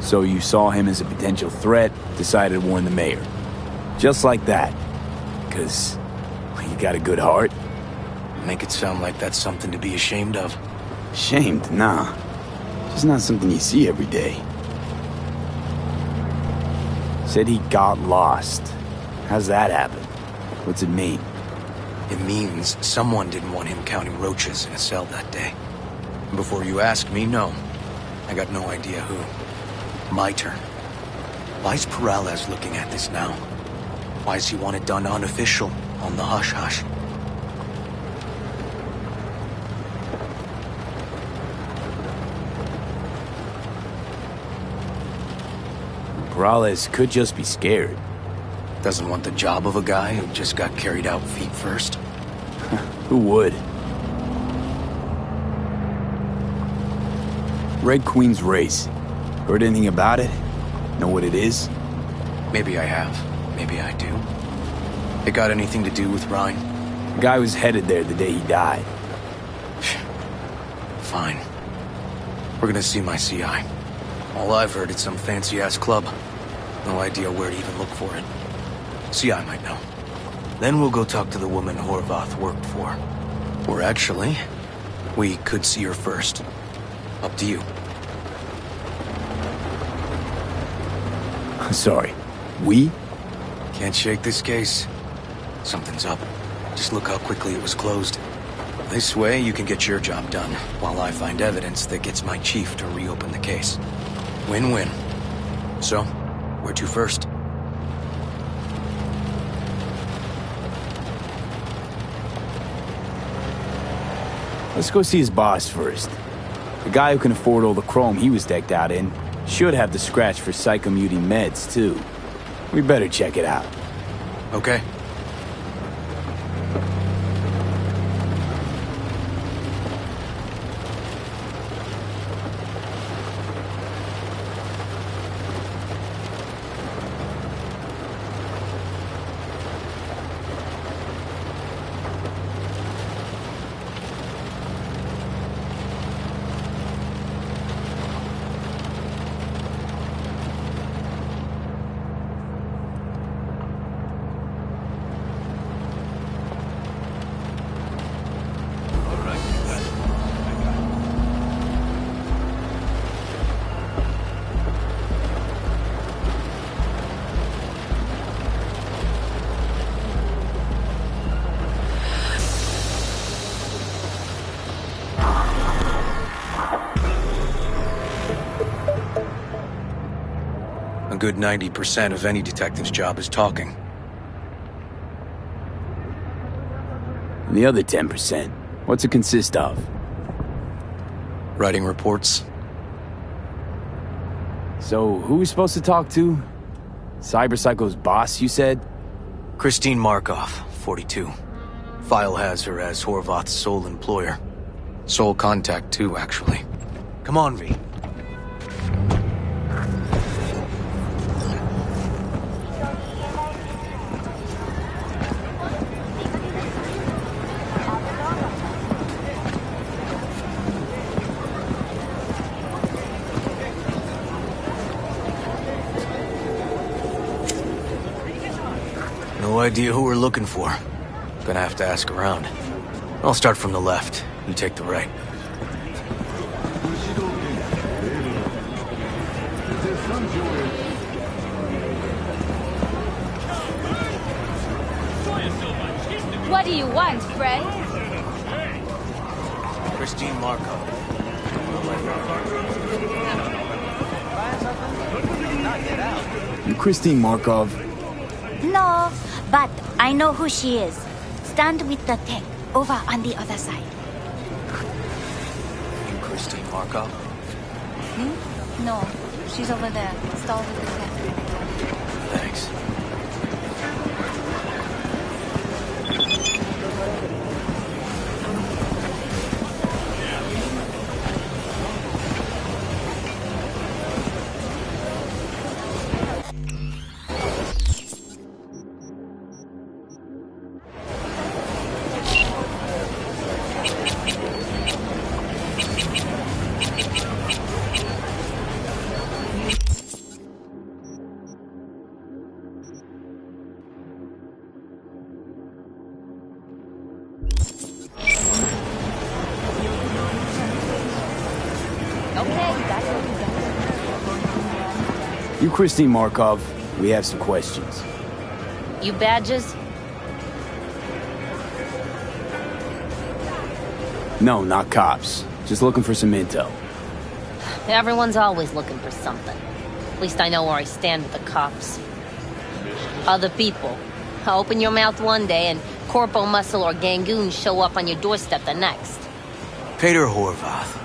So you saw him as a potential threat, decided to warn the mayor. Just like that. Because you got a good heart. Make it sound like that's something to be ashamed of. Ashamed? Nah. Just not something you see every day. Said he got lost. How's that happen? What's it mean? It means someone didn't want him counting roaches in a cell that day. And before you ask me, no. I got no idea who. My turn. Why's Perales looking at this now? Why does he want it done unofficial, on the hush-hush? Perales could just be scared. Doesn't want the job of a guy who just got carried out feet first? Who would? Red Queen's race. Heard anything about it? Know what it is? Maybe I have. Maybe I do. It got anything to do with Ryan? The guy was headed there the day he died. Fine. We're gonna see my CI. All I've heard is some fancy-ass club. No idea where to even look for it. CI might know. Then we'll go talk to the woman Horvath worked for. Or actually, we could see her first. Up to you. Sorry. We? Can't shake this case. Something's up. Just look how quickly it was closed. This way, you can get your job done, while I find evidence that gets my chief to reopen the case. Win-win. So, where to first? Let's go see his boss first. The guy who can afford all the chrome he was decked out in should have the scratch for psychomuting meds, too. We better check it out. Okay. A good 90% of any detective's job is talking. And the other 10%, what's it consist of? Writing reports. So, who are we supposed to talk to? Cyberpsycho's boss, you said? Christine Markov, 42. File has her as Horvath's sole employer. Sole contact, too, actually. Come on, V. No idea who we're looking for. Gonna have to ask around. I'll start from the left. You take the right. What do you want, friend? Christine Markov. You Christine Markov? No, but I know who she is. Stand with the tech, over on the other side. You Christine Markov? No, she's over there, stalled with the tech. Thanks. You Christine Markov, we have some questions. You badges? No, not cops. Just looking for some intel. Everyone's always looking for something. At least I know where I stand with the cops. Other people. Open your mouth one day and Corpo Muscle or Gangoon show up on your doorstep the next. Peter Horvath.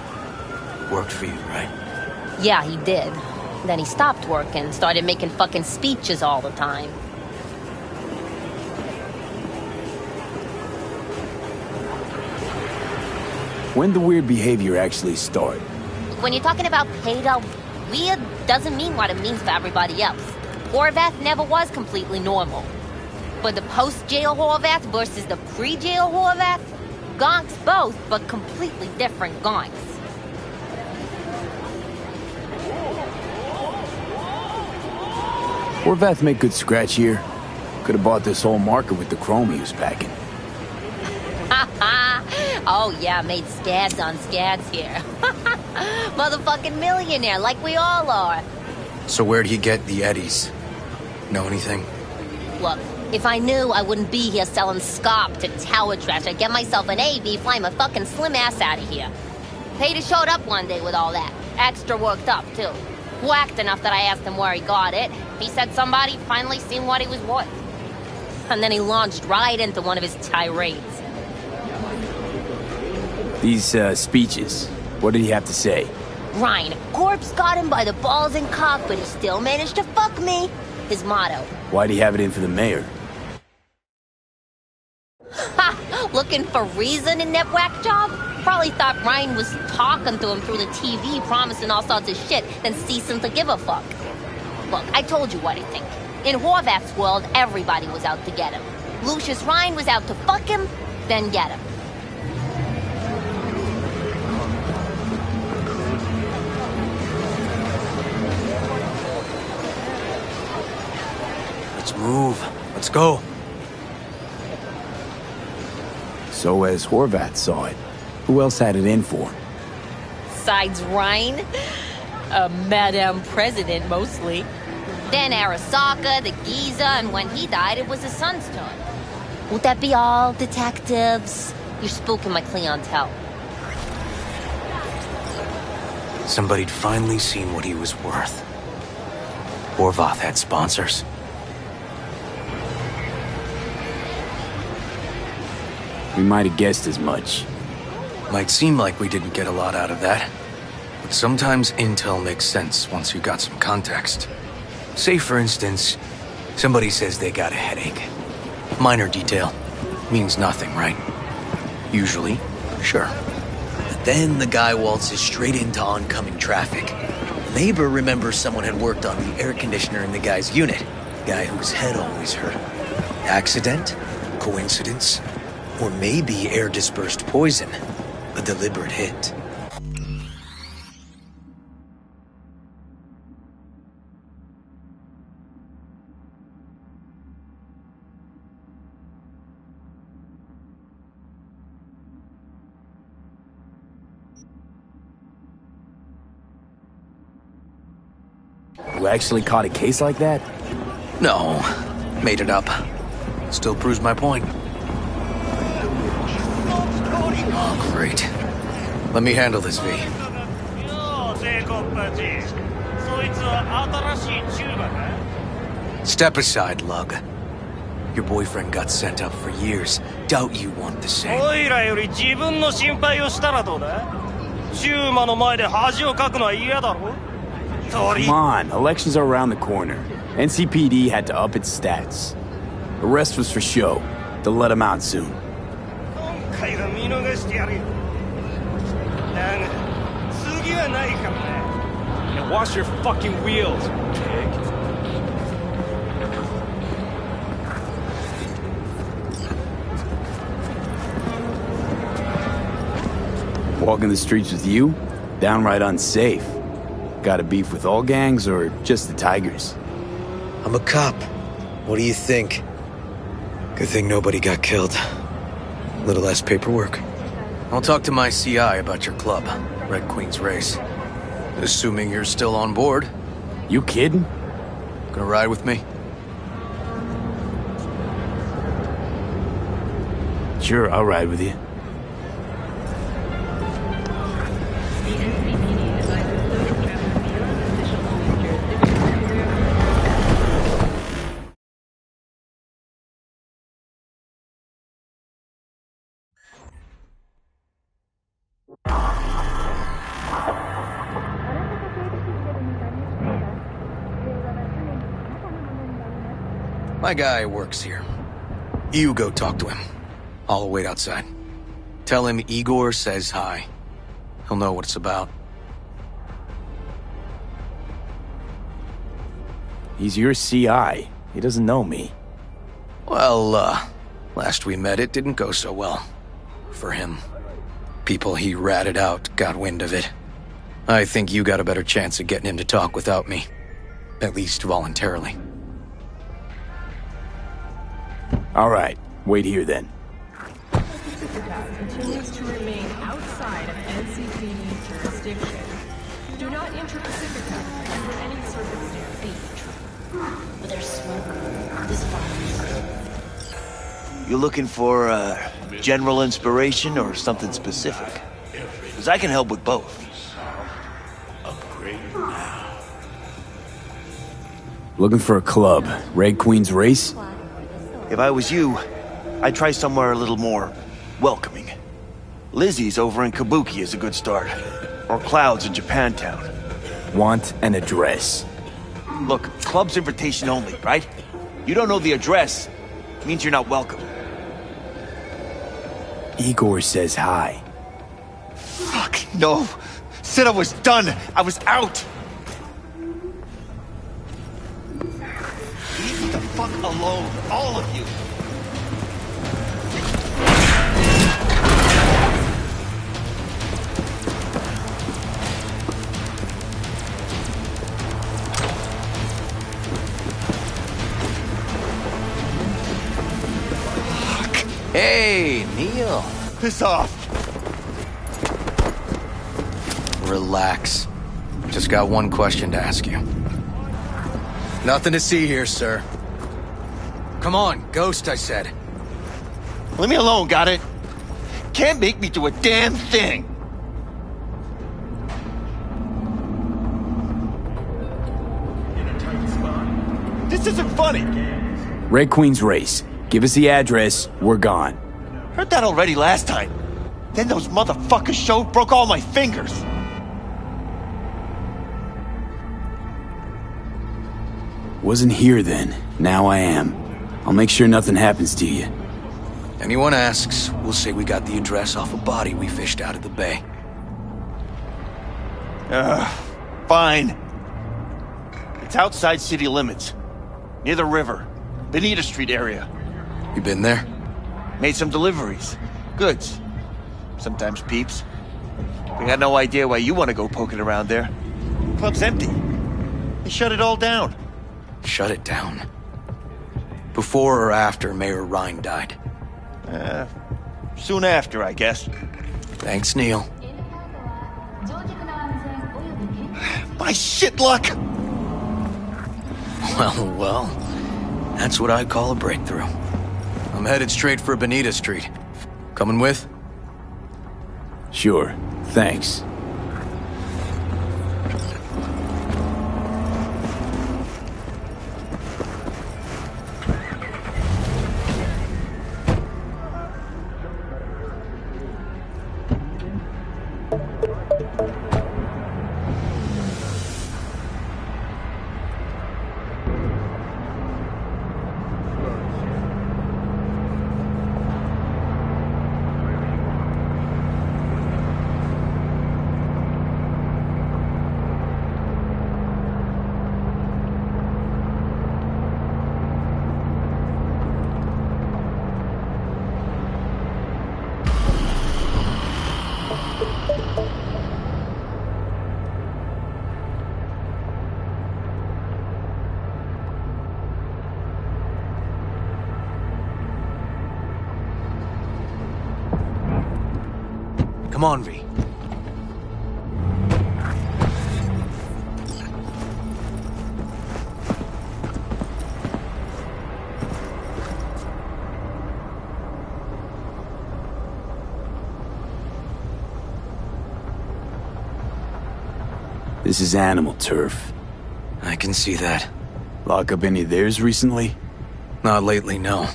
Worked for you, right? Yeah, he did. Then he stopped working and started making fucking speeches all the time. When the weird behavior actually start? When you're talking about Peter, weird doesn't mean what it means for everybody else. Horvath never was completely normal. But the post-jail Horvath versus the pre-jail Horvath? Gonks both, but completely different gonks. Horvath make good scratch here. Could have bought this whole market with the chrome he was packing. Oh yeah, made scads on scads here. Motherfucking millionaire, like we all are. So where'd he get the eddies? Know anything? Look, if I knew, I wouldn't be here selling scop to tower trash. I'd get myself an AV, fly my fucking slim ass out of here. Peter showed up one day with all that. Extra worked up, too. Whacked enough that I asked him where he got it. He said somebody finally seen what he was worth. And then he launched right into one of his tirades. These, speeches, what did he have to say? Ryan, Corpse got him by the balls and cock, but he still managed to fuck me. His motto. Why'd he have it in for the mayor? Ha! Looking for reason in that whack job? Probably thought Ryan was talking to him through the TV, promising all sorts of shit, then ceasing to give a fuck. Look, I told you what I think. In Horvath's world, everybody was out to get him. Lucius Ryan was out to fuck him, then get him. Let's move. Let's go. So as Horvath saw it, who else had it in for him? Besides Ryan, a Madame President mostly. Then Arasaka, the Giza, and when he died, it was his son's turn. Would that be all, detectives? You're spooking my clientele. Somebody'd finally seen what he was worth. Horvath had sponsors. We might have guessed as much. Might seem like we didn't get a lot out of that. But sometimes intel makes sense once you got some context. Say, for instance, somebody says they got a headache. Minor detail. Means nothing, right? Usually, sure. But then the guy waltzes straight into oncoming traffic. Neighbor remembers someone had worked on the air conditioner in the guy's unit. Guy whose head always hurt. Accident? Coincidence? Or maybe air-dispersed poison. A deliberate hit. You actually caught a case like that? No. Made it up. Still proves my point. Oh, great. Let me handle this, V. Step aside, Lug. Your boyfriend got sent up for years. Doubt you want the same. Come on, elections are around the corner. NCPD had to up its stats. The rest was for show. They'll let him out soon. And wash your fucking wheels, pig. Walking the streets with you? Downright unsafe. Got a beef with all gangs or just the Tigers? I'm a cop. What do you think? Good thing nobody got killed. Little less paperwork. I'll talk to my CI about your club, Red Queen's Race. Assuming you're still on board. You kidding? Gonna ride with me? Sure, I'll ride with you. My guy works here. You go talk to him. I'll wait outside. Tell him Igor says hi. He'll know what it's about. He's your CI. He doesn't know me. Well, last we met it didn't go so well. For him. People he ratted out got wind of it. I think you got a better chance of getting him to talk without me. At least voluntarily. All right, wait here then. Continues to remain outside of NCPD jurisdiction. Do not enter Pacifica under any circumstance. But there's smoke. This fire. You looking for general inspiration or something specific? Because I can help with both. Looking for a club. Red Queen's Race? If I was you, I'd try somewhere a little more welcoming. Lizzie's over in Kabuki is a good start. Or Cloud's in Japantown. Want an address. Look, club's invitation only, right? You don't know the address, means you're not welcome. Igor says hi. Fuck, no. Said I was done. I was out. Leave me the fuck alone, all of you. Hey, Neil. Piss off. Relax. Just got one question to ask you. Nothing to see here, sir. Come on, Ghost, I said. Leave me alone, got it? Can't make me do a damn thing. In a tight spot. This isn't funny. Red Queen's race. Give us the address, we're gone. Heard that already last time. Then those motherfuckers showed, broke all my fingers. Wasn't here then. Now I am. I'll make sure nothing happens to you. Anyone asks, we'll say we got the address off a body we fished out of the bay. Fine. It's outside city limits. Near the river. Bonita Street area. You been there? Made some deliveries. Goods. Sometimes peeps. We got no idea why you want to go poking around there. Club's empty. They shut it all down. Shut it down? Before or after Mayor Ryan died? Soon after, I guess. Thanks, Neil. My shit luck! Well, that's what I call a breakthrough. I'm headed straight for Bonita Street. Coming with? Sure, thanks. Come on, V. This is animal turf. I can see that. Lock up any of theirs recently? Not lately, no.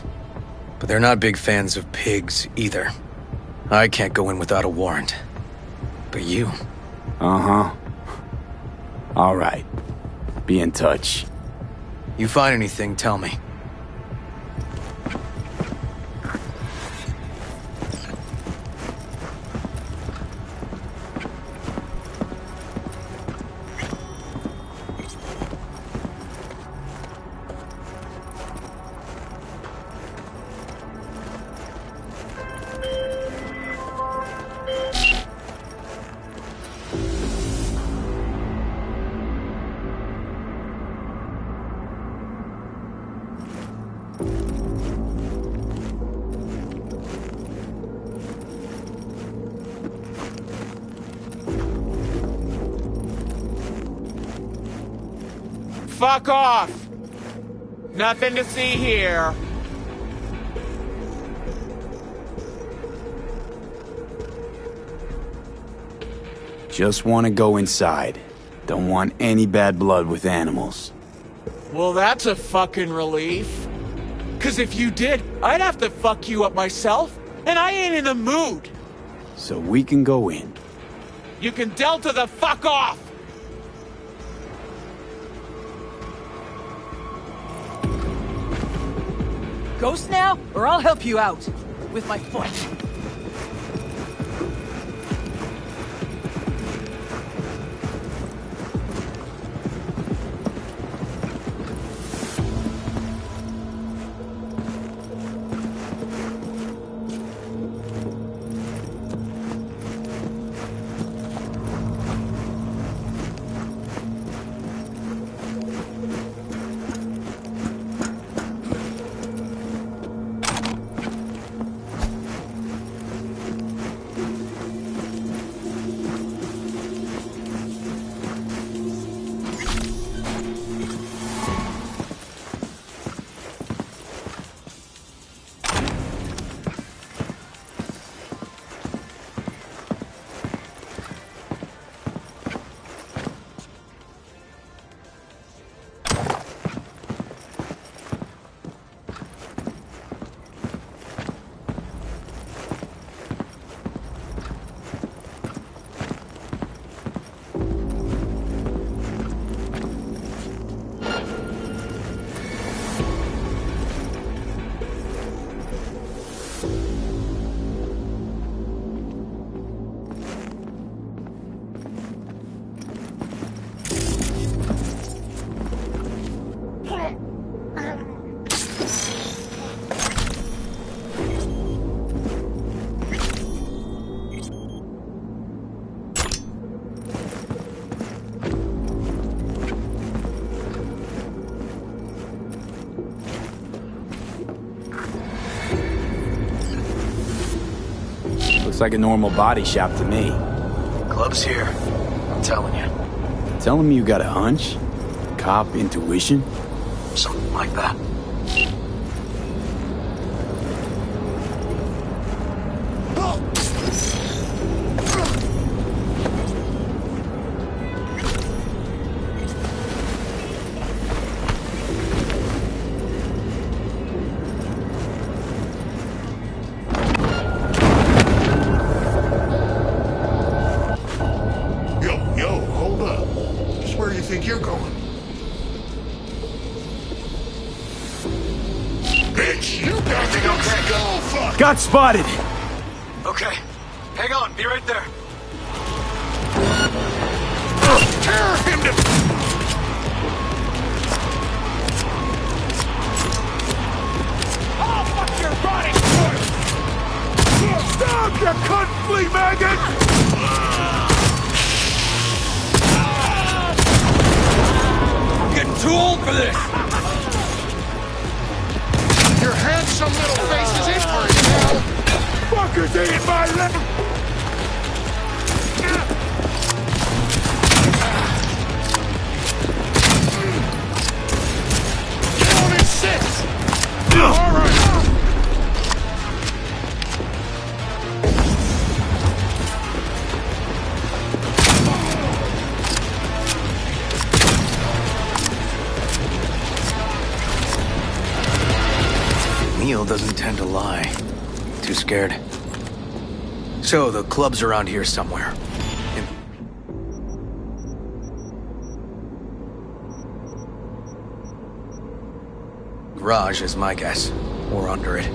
But they're not big fans of pigs, either. I can't go in without a warrant. But you... Uh-huh. All right. Be in touch. You find anything, tell me. Fuck off! Nothing to see here. Just want to go inside. Don't want any bad blood with animals. Well, that's a fucking relief. 'Cause if you did, I'd have to fuck you up myself, and I ain't in the mood. So we can go in. You can delta the fuck off! Ghost now, or I'll help you out. With my foot. Looks like a normal body shop to me. Club's here. I'm telling you. Telling me you got a hunch? Cop intuition? Something like that. Yo, hold up. Just where do you think you're going? Bitch, you got to go fuck! Got spotted! Okay. Hang on. Be right there. Tear him to... Oh, fuck your body! Stop, you cunt flea maggot! I'm getting too old for this! Your handsome little face is in for it, hell! Fuckers eating my leg! Get on and sit! All right! Neil doesn't tend to lie. Too scared. So, the club's around here somewhere. Garage is my guess. Or under it.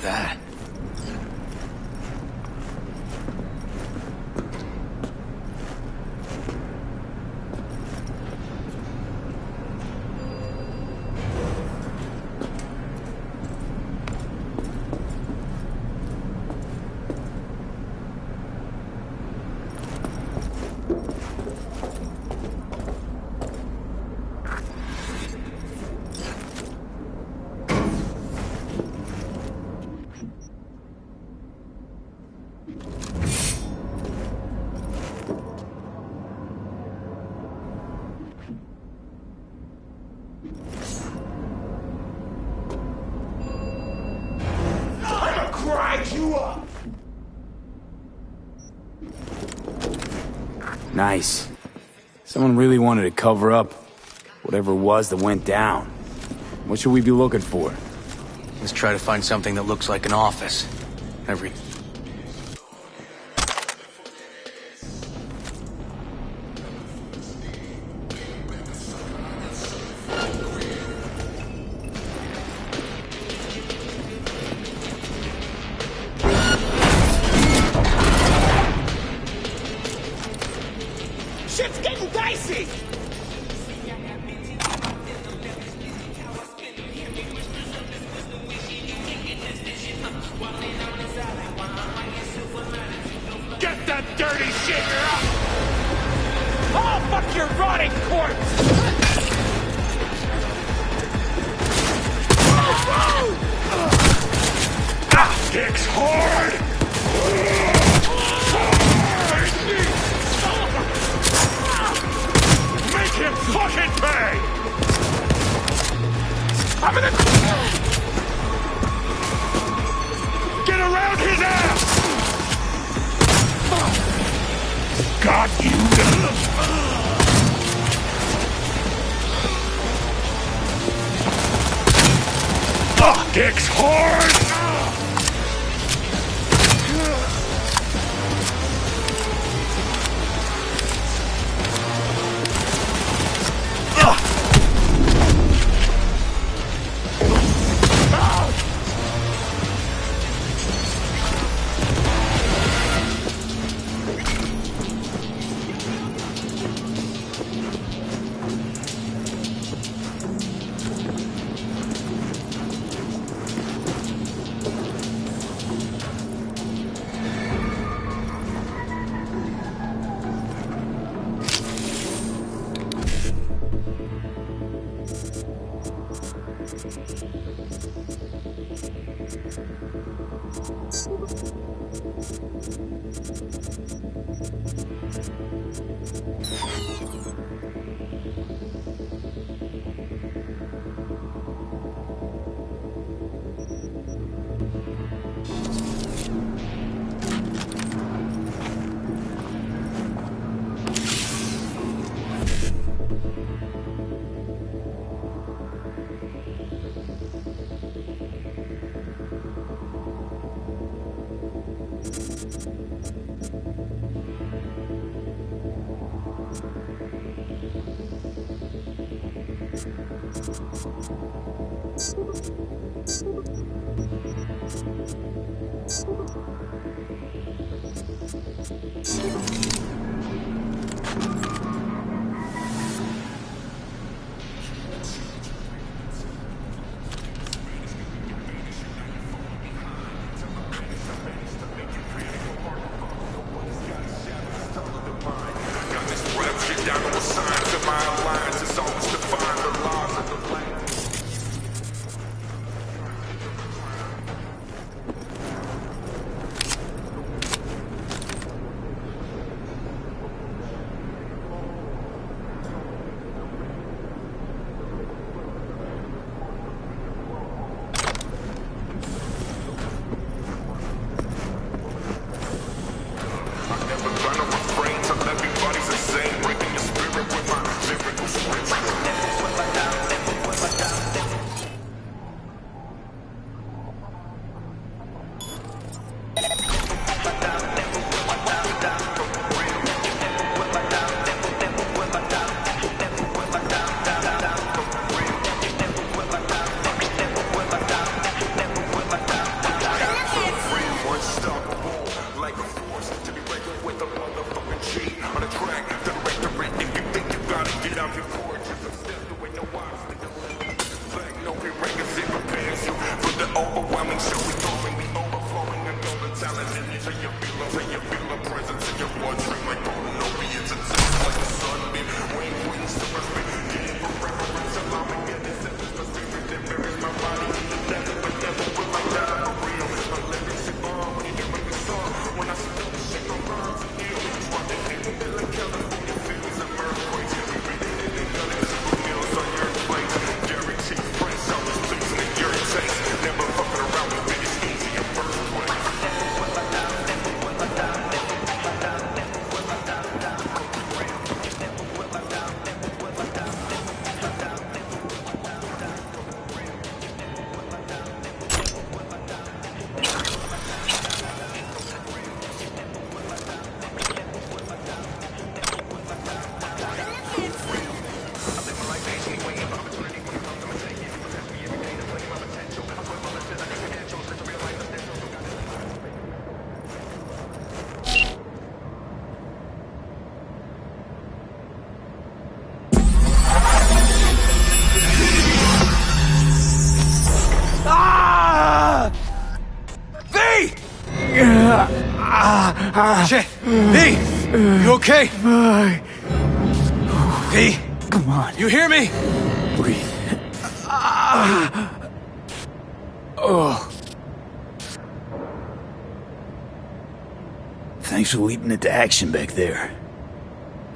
that. Nice. Someone really wanted to cover up whatever it was that went down. What should we be looking for? Let's try to find something that looks like an office. Shit's getting dicey! Get that dirty shit up! Oh, fuck your rotting corpse! Ah, kicks hard! Make him fucking pay! I'm gonna... Get around his ass! Got you! Kicks hard! Shit! V! You okay? V! Come on. You hear me? Breathe. Oh. Thanks for leading it to action back there.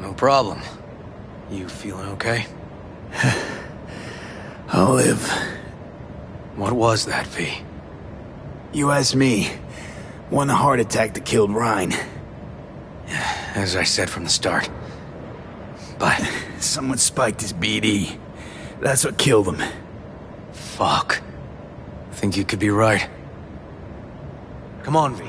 No problem. You feeling okay? I'll live. What was that, V? You asked me. Won the heart attack that killed Ryan. As I said from the start. But... Someone spiked his BD. That's what killed him. Fuck. I think you could be right. Come on, V.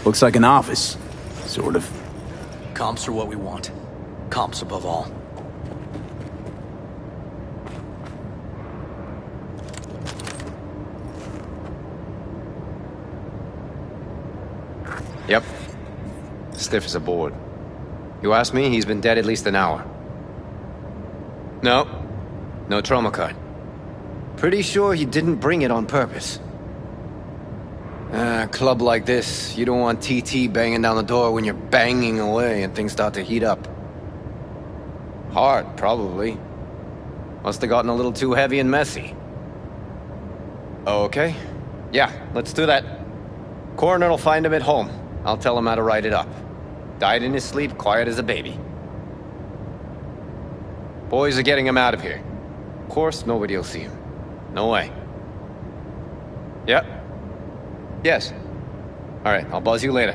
Looks like an office. Sort of. Comps are what we want. Comps above all. Yep. Stiff as a board. You ask me, he's been dead at least an hour. No. No trauma card. Pretty sure he didn't bring it on purpose. A club like this, you don't want TT banging down the door when you're banging away and things start to heat up. Hard, probably. Must have gotten a little too heavy and messy. Okay. Yeah, let's do that. Coroner will find him at home. I'll tell him how to write it up. Died in his sleep, quiet as a baby. Boys are getting him out of here. Of course, nobody will see him. No way. Yep. Yes. All right, I'll buzz you later.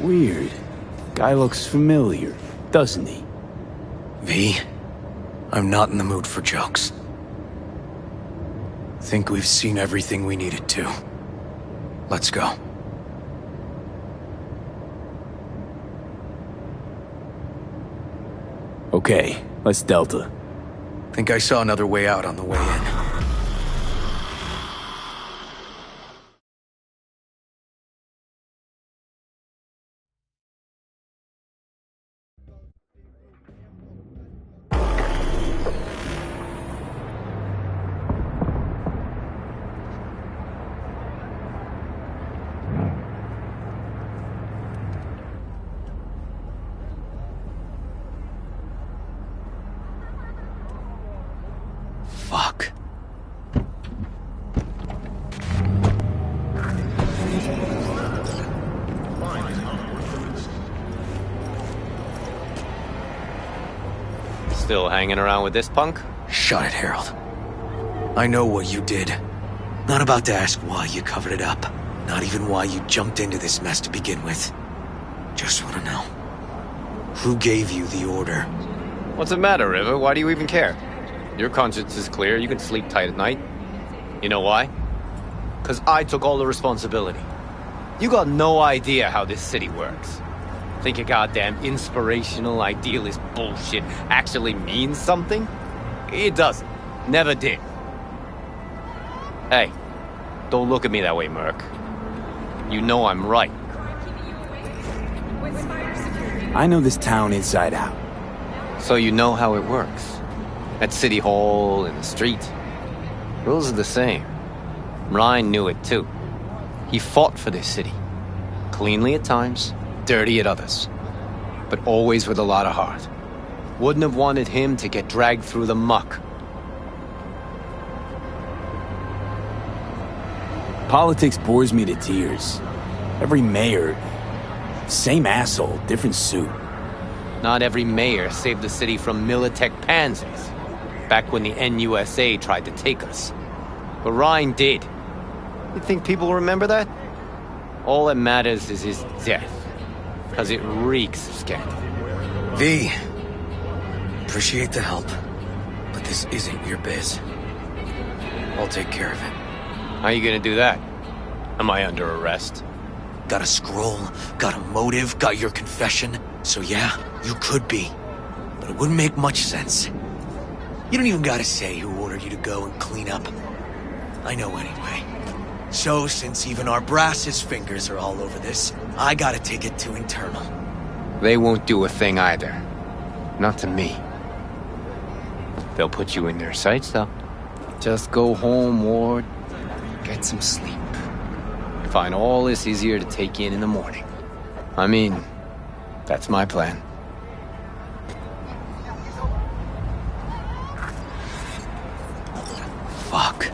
Weird. Guy looks familiar, doesn't he? V, I'm not in the mood for jokes. Think we've seen everything we needed to. Let's go. Okay, let's Delta. Think I saw another way out on the way in. Fuck. Still hanging around with this punk? Shut it, Harold. I know what you did. Not about to ask why you covered it up. Not even why you jumped into this mess to begin with. Just want to know. Who gave you the order? What's the matter, River? Why do you even care? Your conscience is clear, you can sleep tight at night. You know why? Because I took all the responsibility. You got no idea how this city works. Think your goddamn inspirational, idealist bullshit actually means something? It doesn't. Never did. Hey, don't look at me that way, Merc. You know I'm right. I know this town inside out. So you know how it works. At City Hall, in the street. Rules are the same. Ryan knew it too. He fought for this city. Cleanly at times, dirty at others. But always with a lot of heart. Wouldn't have wanted him to get dragged through the muck. Politics bores me to tears. Every mayor, same asshole, different suit. Not every mayor saved the city from Militech pansies. Back when the NUSA tried to take us. But Ryan did. You think people remember that? All that matters is his death. Because it reeks of scandal. V, appreciate the help, but this isn't your biz. I'll take care of it. How you gonna do that? Am I under arrest? Got a scroll, got a motive, got your confession. So yeah, you could be. But it wouldn't make much sense. You don't even gotta say who ordered you to go and clean up. I know anyway. So, since even our brass's fingers are all over this, I gotta take it to internal. They won't do a thing either. Not to me. They'll put you in their sights, though. Just go home or get some sleep. Find all this easier to take in the morning. I mean, that's my plan. Fuck.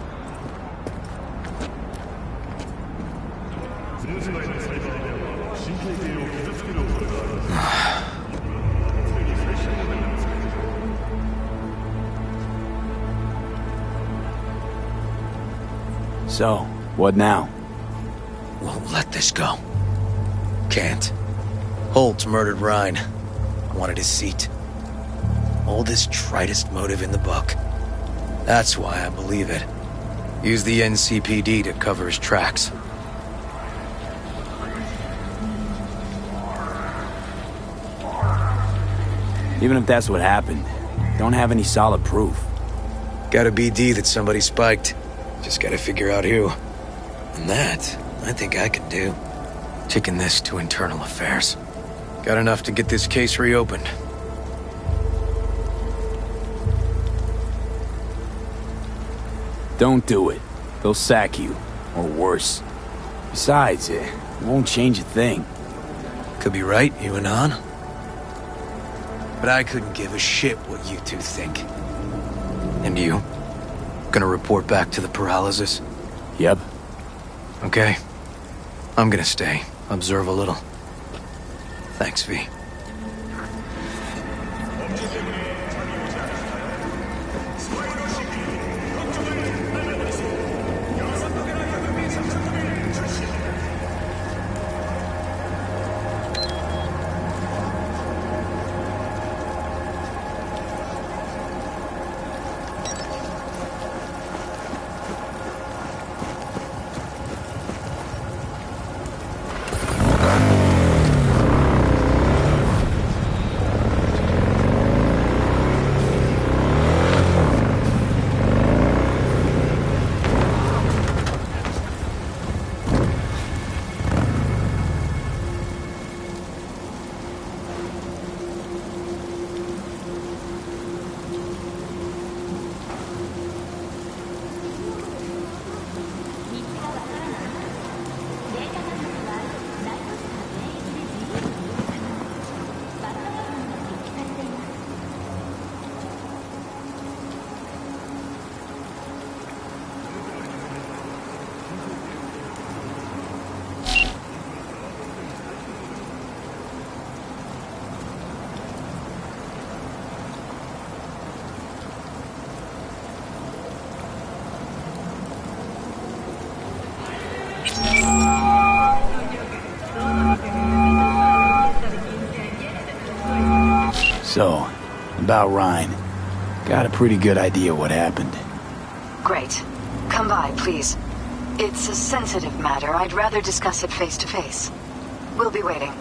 So, what now? Won't let this go. Can't. Holt murdered Ryan. Wanted his seat. Oldest, tritest motive in the book. That's why I believe it. Use the NCPD to cover his tracks. Even if that's what happened, don't have any solid proof. Got a BD that somebody spiked. Just gotta figure out who. And that, I think I could do. Taking this to internal affairs. Got enough to get this case reopened. Don't do it. They'll sack you. Or worse. Besides, it won't change a thing. Could be right, you and An. But I couldn't give a shit what you two think. And you? Gonna report back to the paralysis? Yep. Okay. I'm gonna stay. Observe a little. Thanks, V. So, about Ryan. Got a pretty good idea what happened. Great. Come by, please. It's a sensitive matter. I'd rather discuss it face to face. We'll be waiting.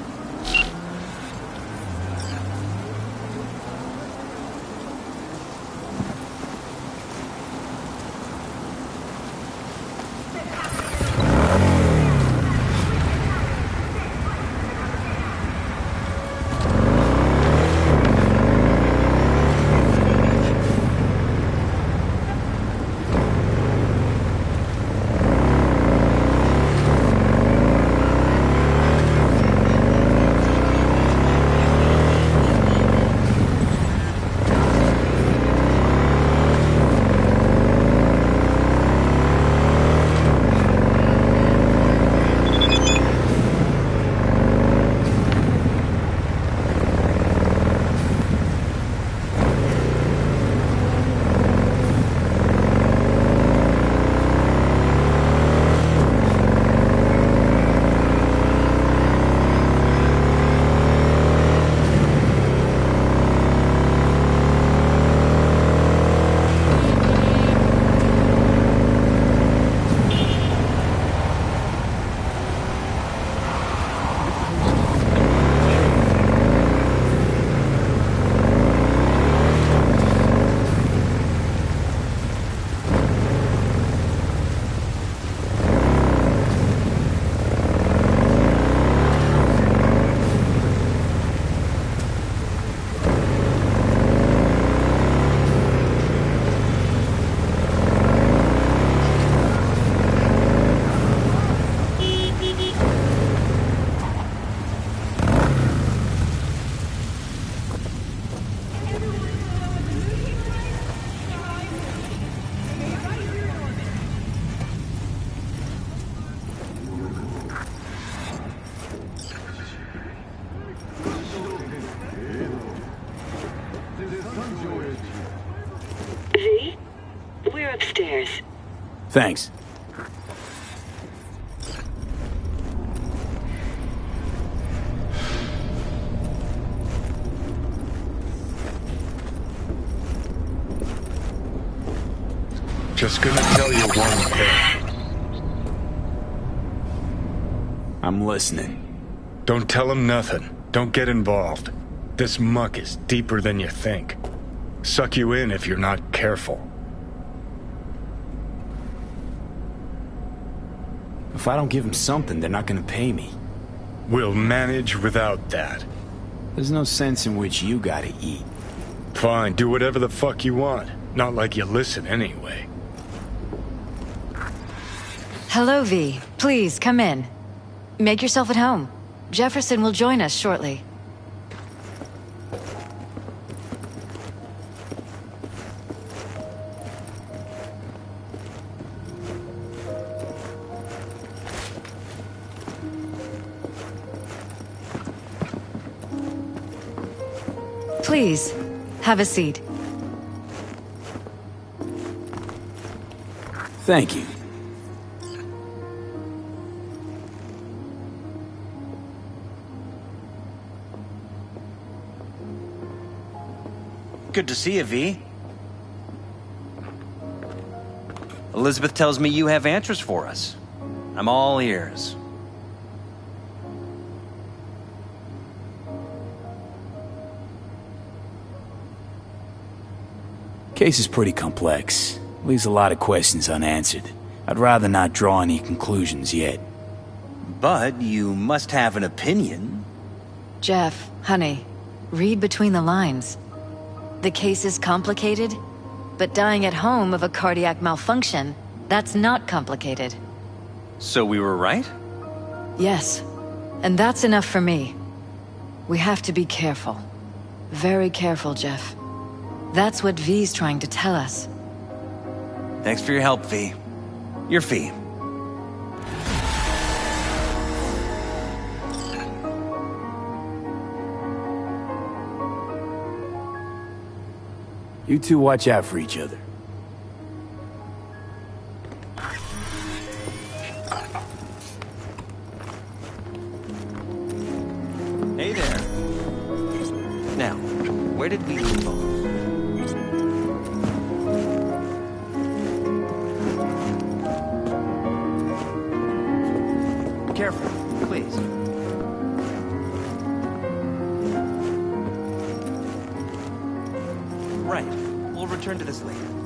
V? We're upstairs. Thanks. Just gonna tell you one thing. I'm listening. Don't tell him nothing. Don't get involved. This muck is deeper than you think. Suck you in if you're not careful. If I don't give them something, they're not gonna pay me. We'll manage without that. There's no sense in which you gotta eat. Fine, do whatever the fuck you want. Not like you listen anyway. Hello, V. Please, come in. Make yourself at home. Jefferson will join us shortly. Please, have a seat. Thank you. Good to see you, V. Elizabeth tells me you have answers for us. I'm all ears. Case is pretty complex. Leaves a lot of questions unanswered. I'd rather not draw any conclusions yet. But you must have an opinion. Jeff, honey, read between the lines. The case is complicated, but dying at home of a cardiac malfunction, that's not complicated. So we were right? Yes, and that's enough for me. We have to be careful. Very careful, Jeff. That's what V's trying to tell us. Thanks for your help, V. Your fee. You two watch out for each other. Hey there. Now, Where did we leave off? Careful, please. Right. We'll return to this later.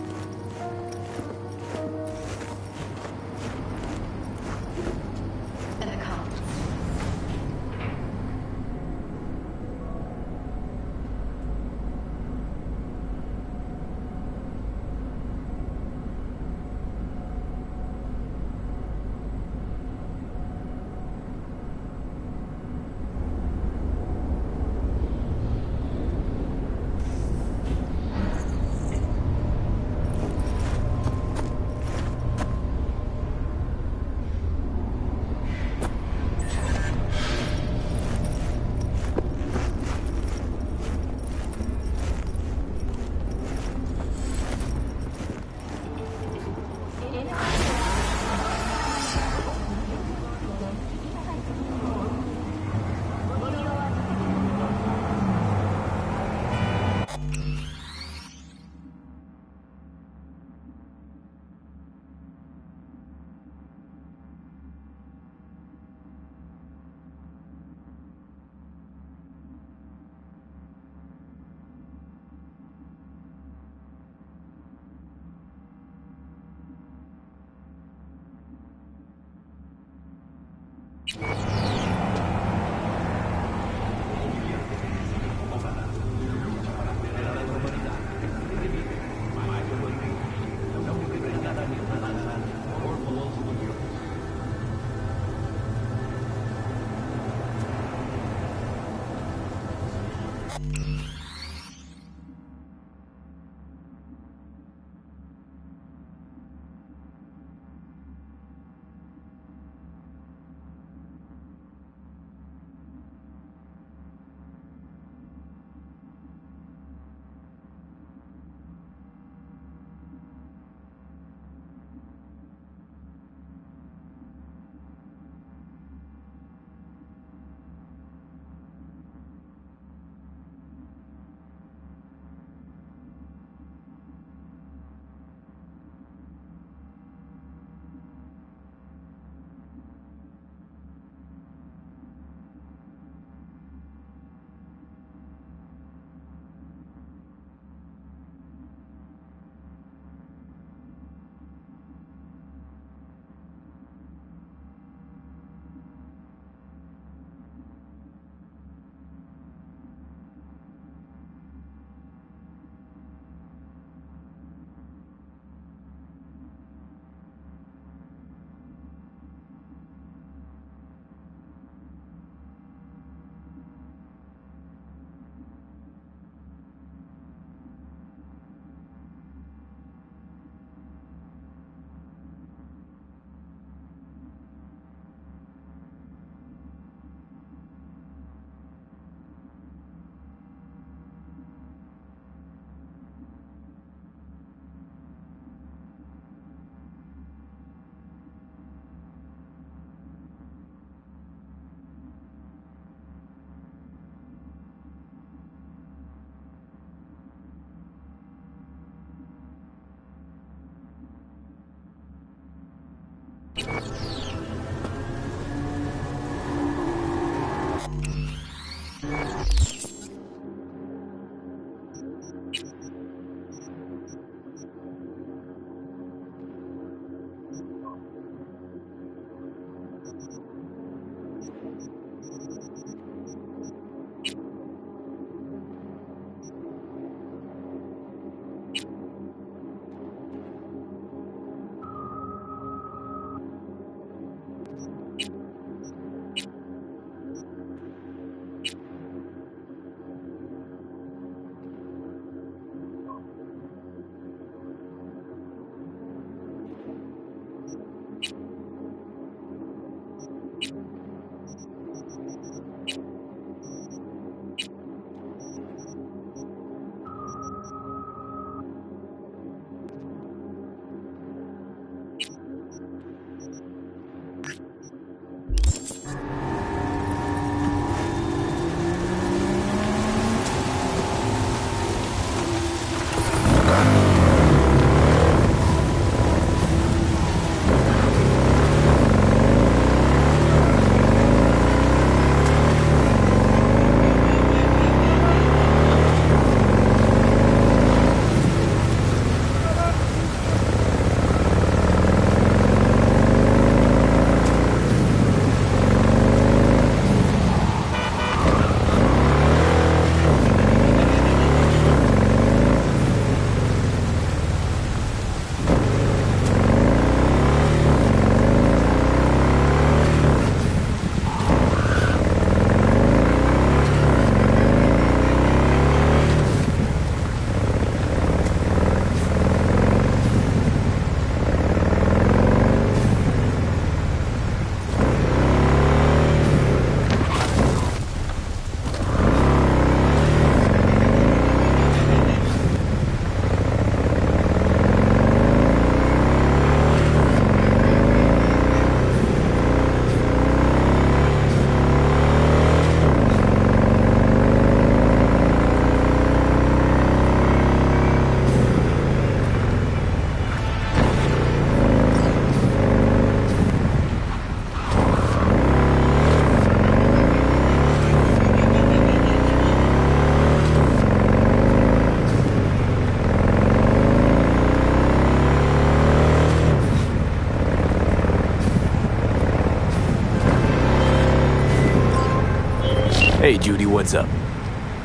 Hey, Judy, what's up?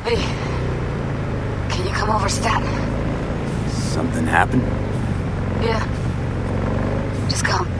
Hey, can you come over, Stat? Something happened? Yeah. Just come.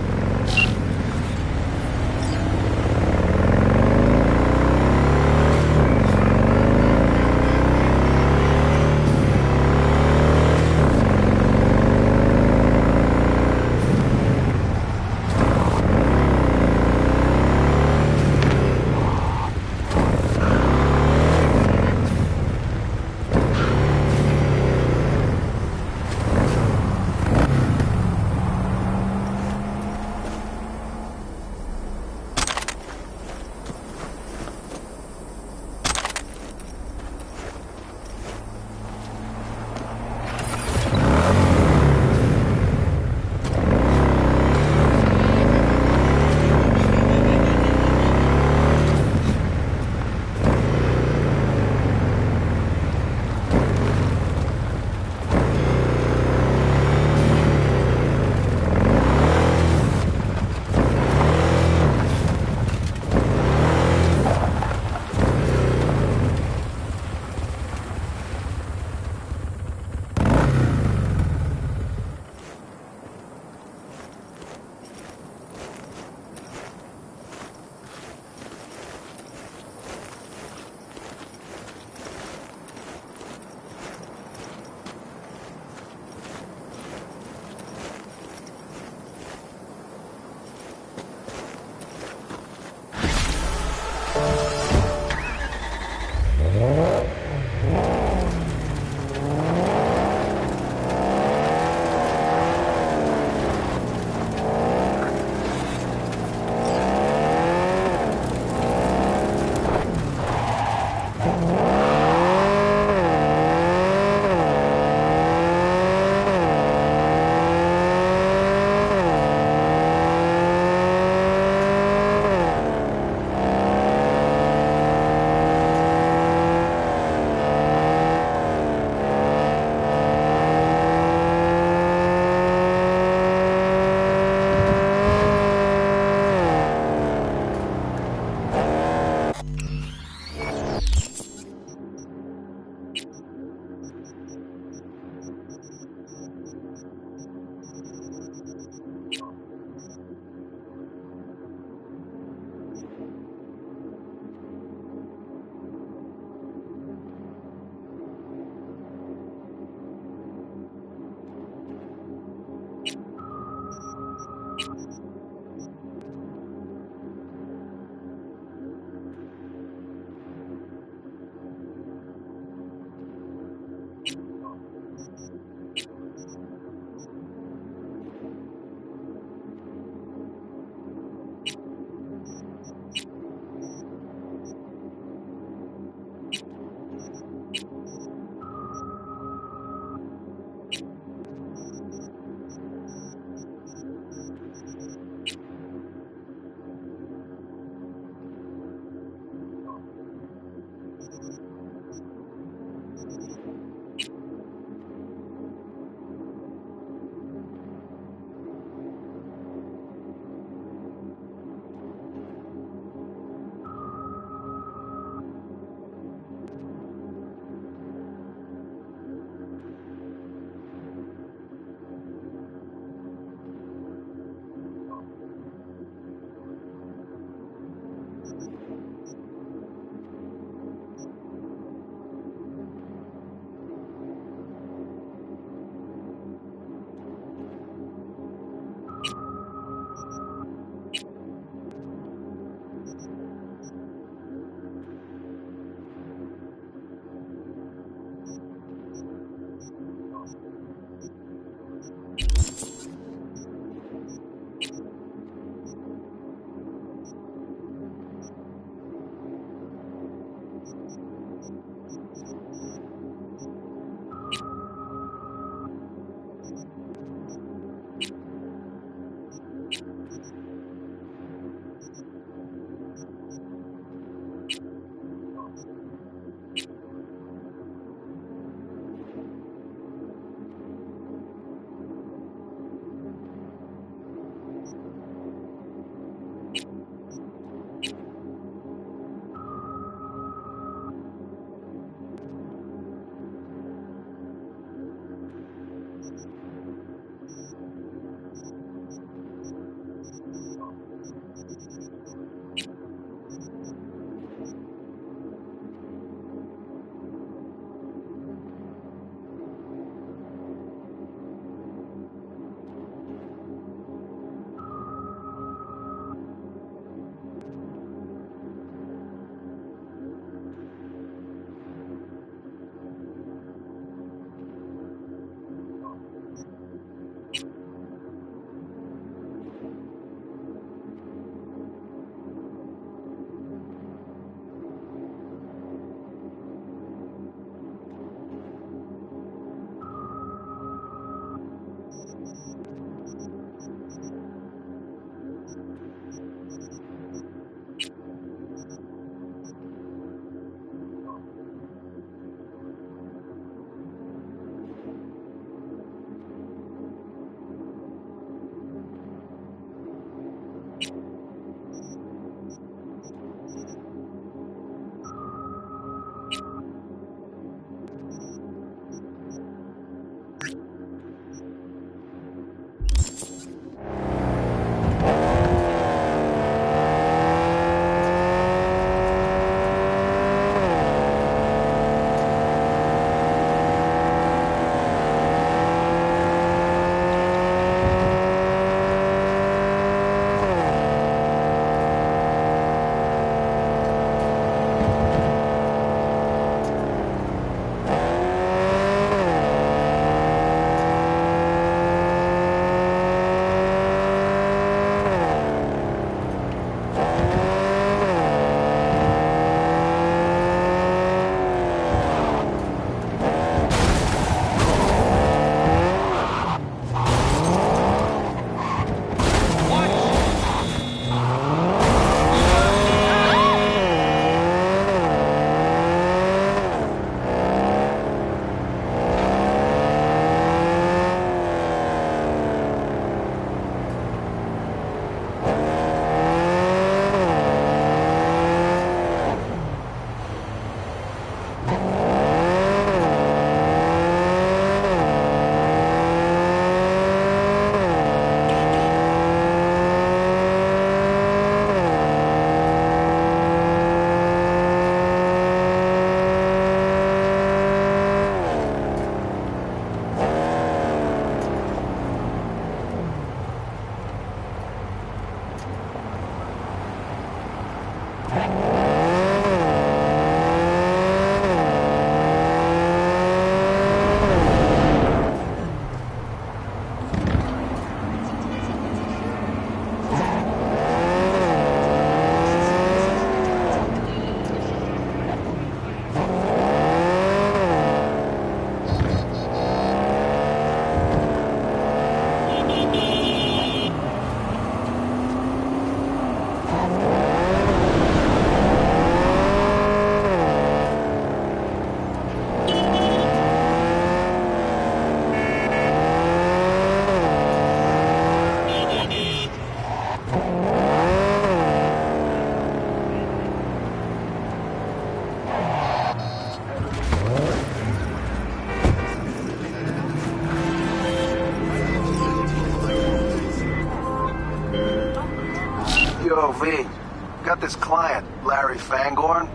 Got this client, Larry Fangorn.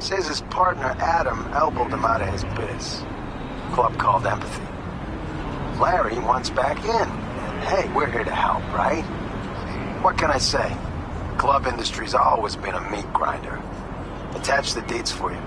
Says his partner, Adam, elbowed him out of his biz. Club called Empathy. Larry wants back in. And hey, we're here to help, right? What can I say? Club industry's always been a meat grinder. Attach the dates for you.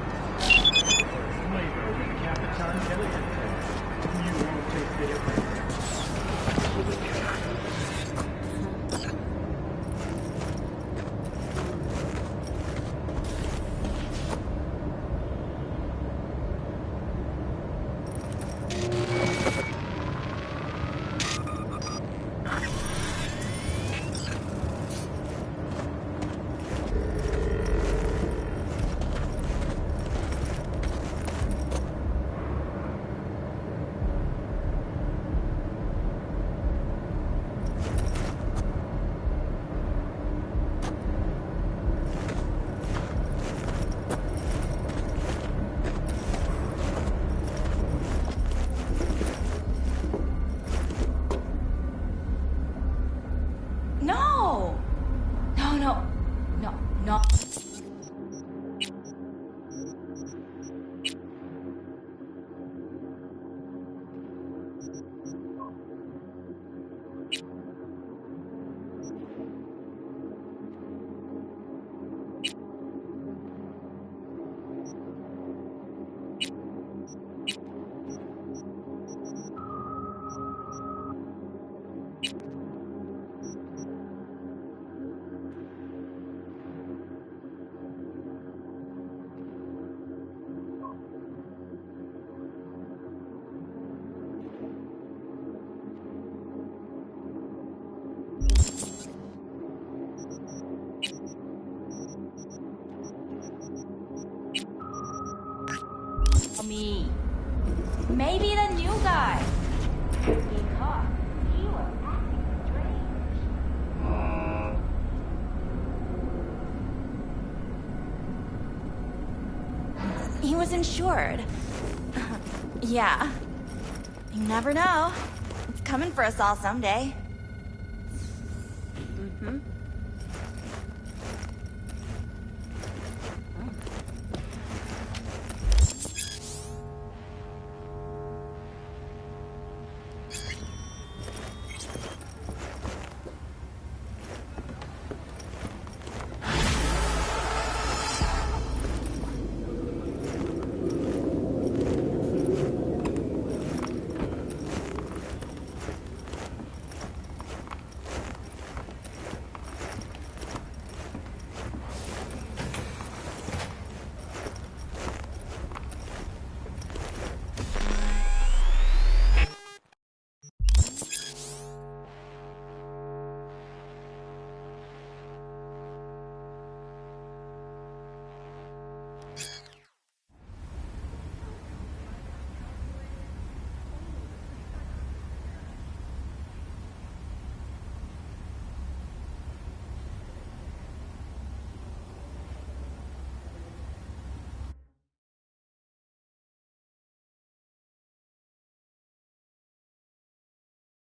No! No. Me. Maybe the new guy. Because he was acting strange. He was insured. Yeah. You never know. It's coming for us all someday.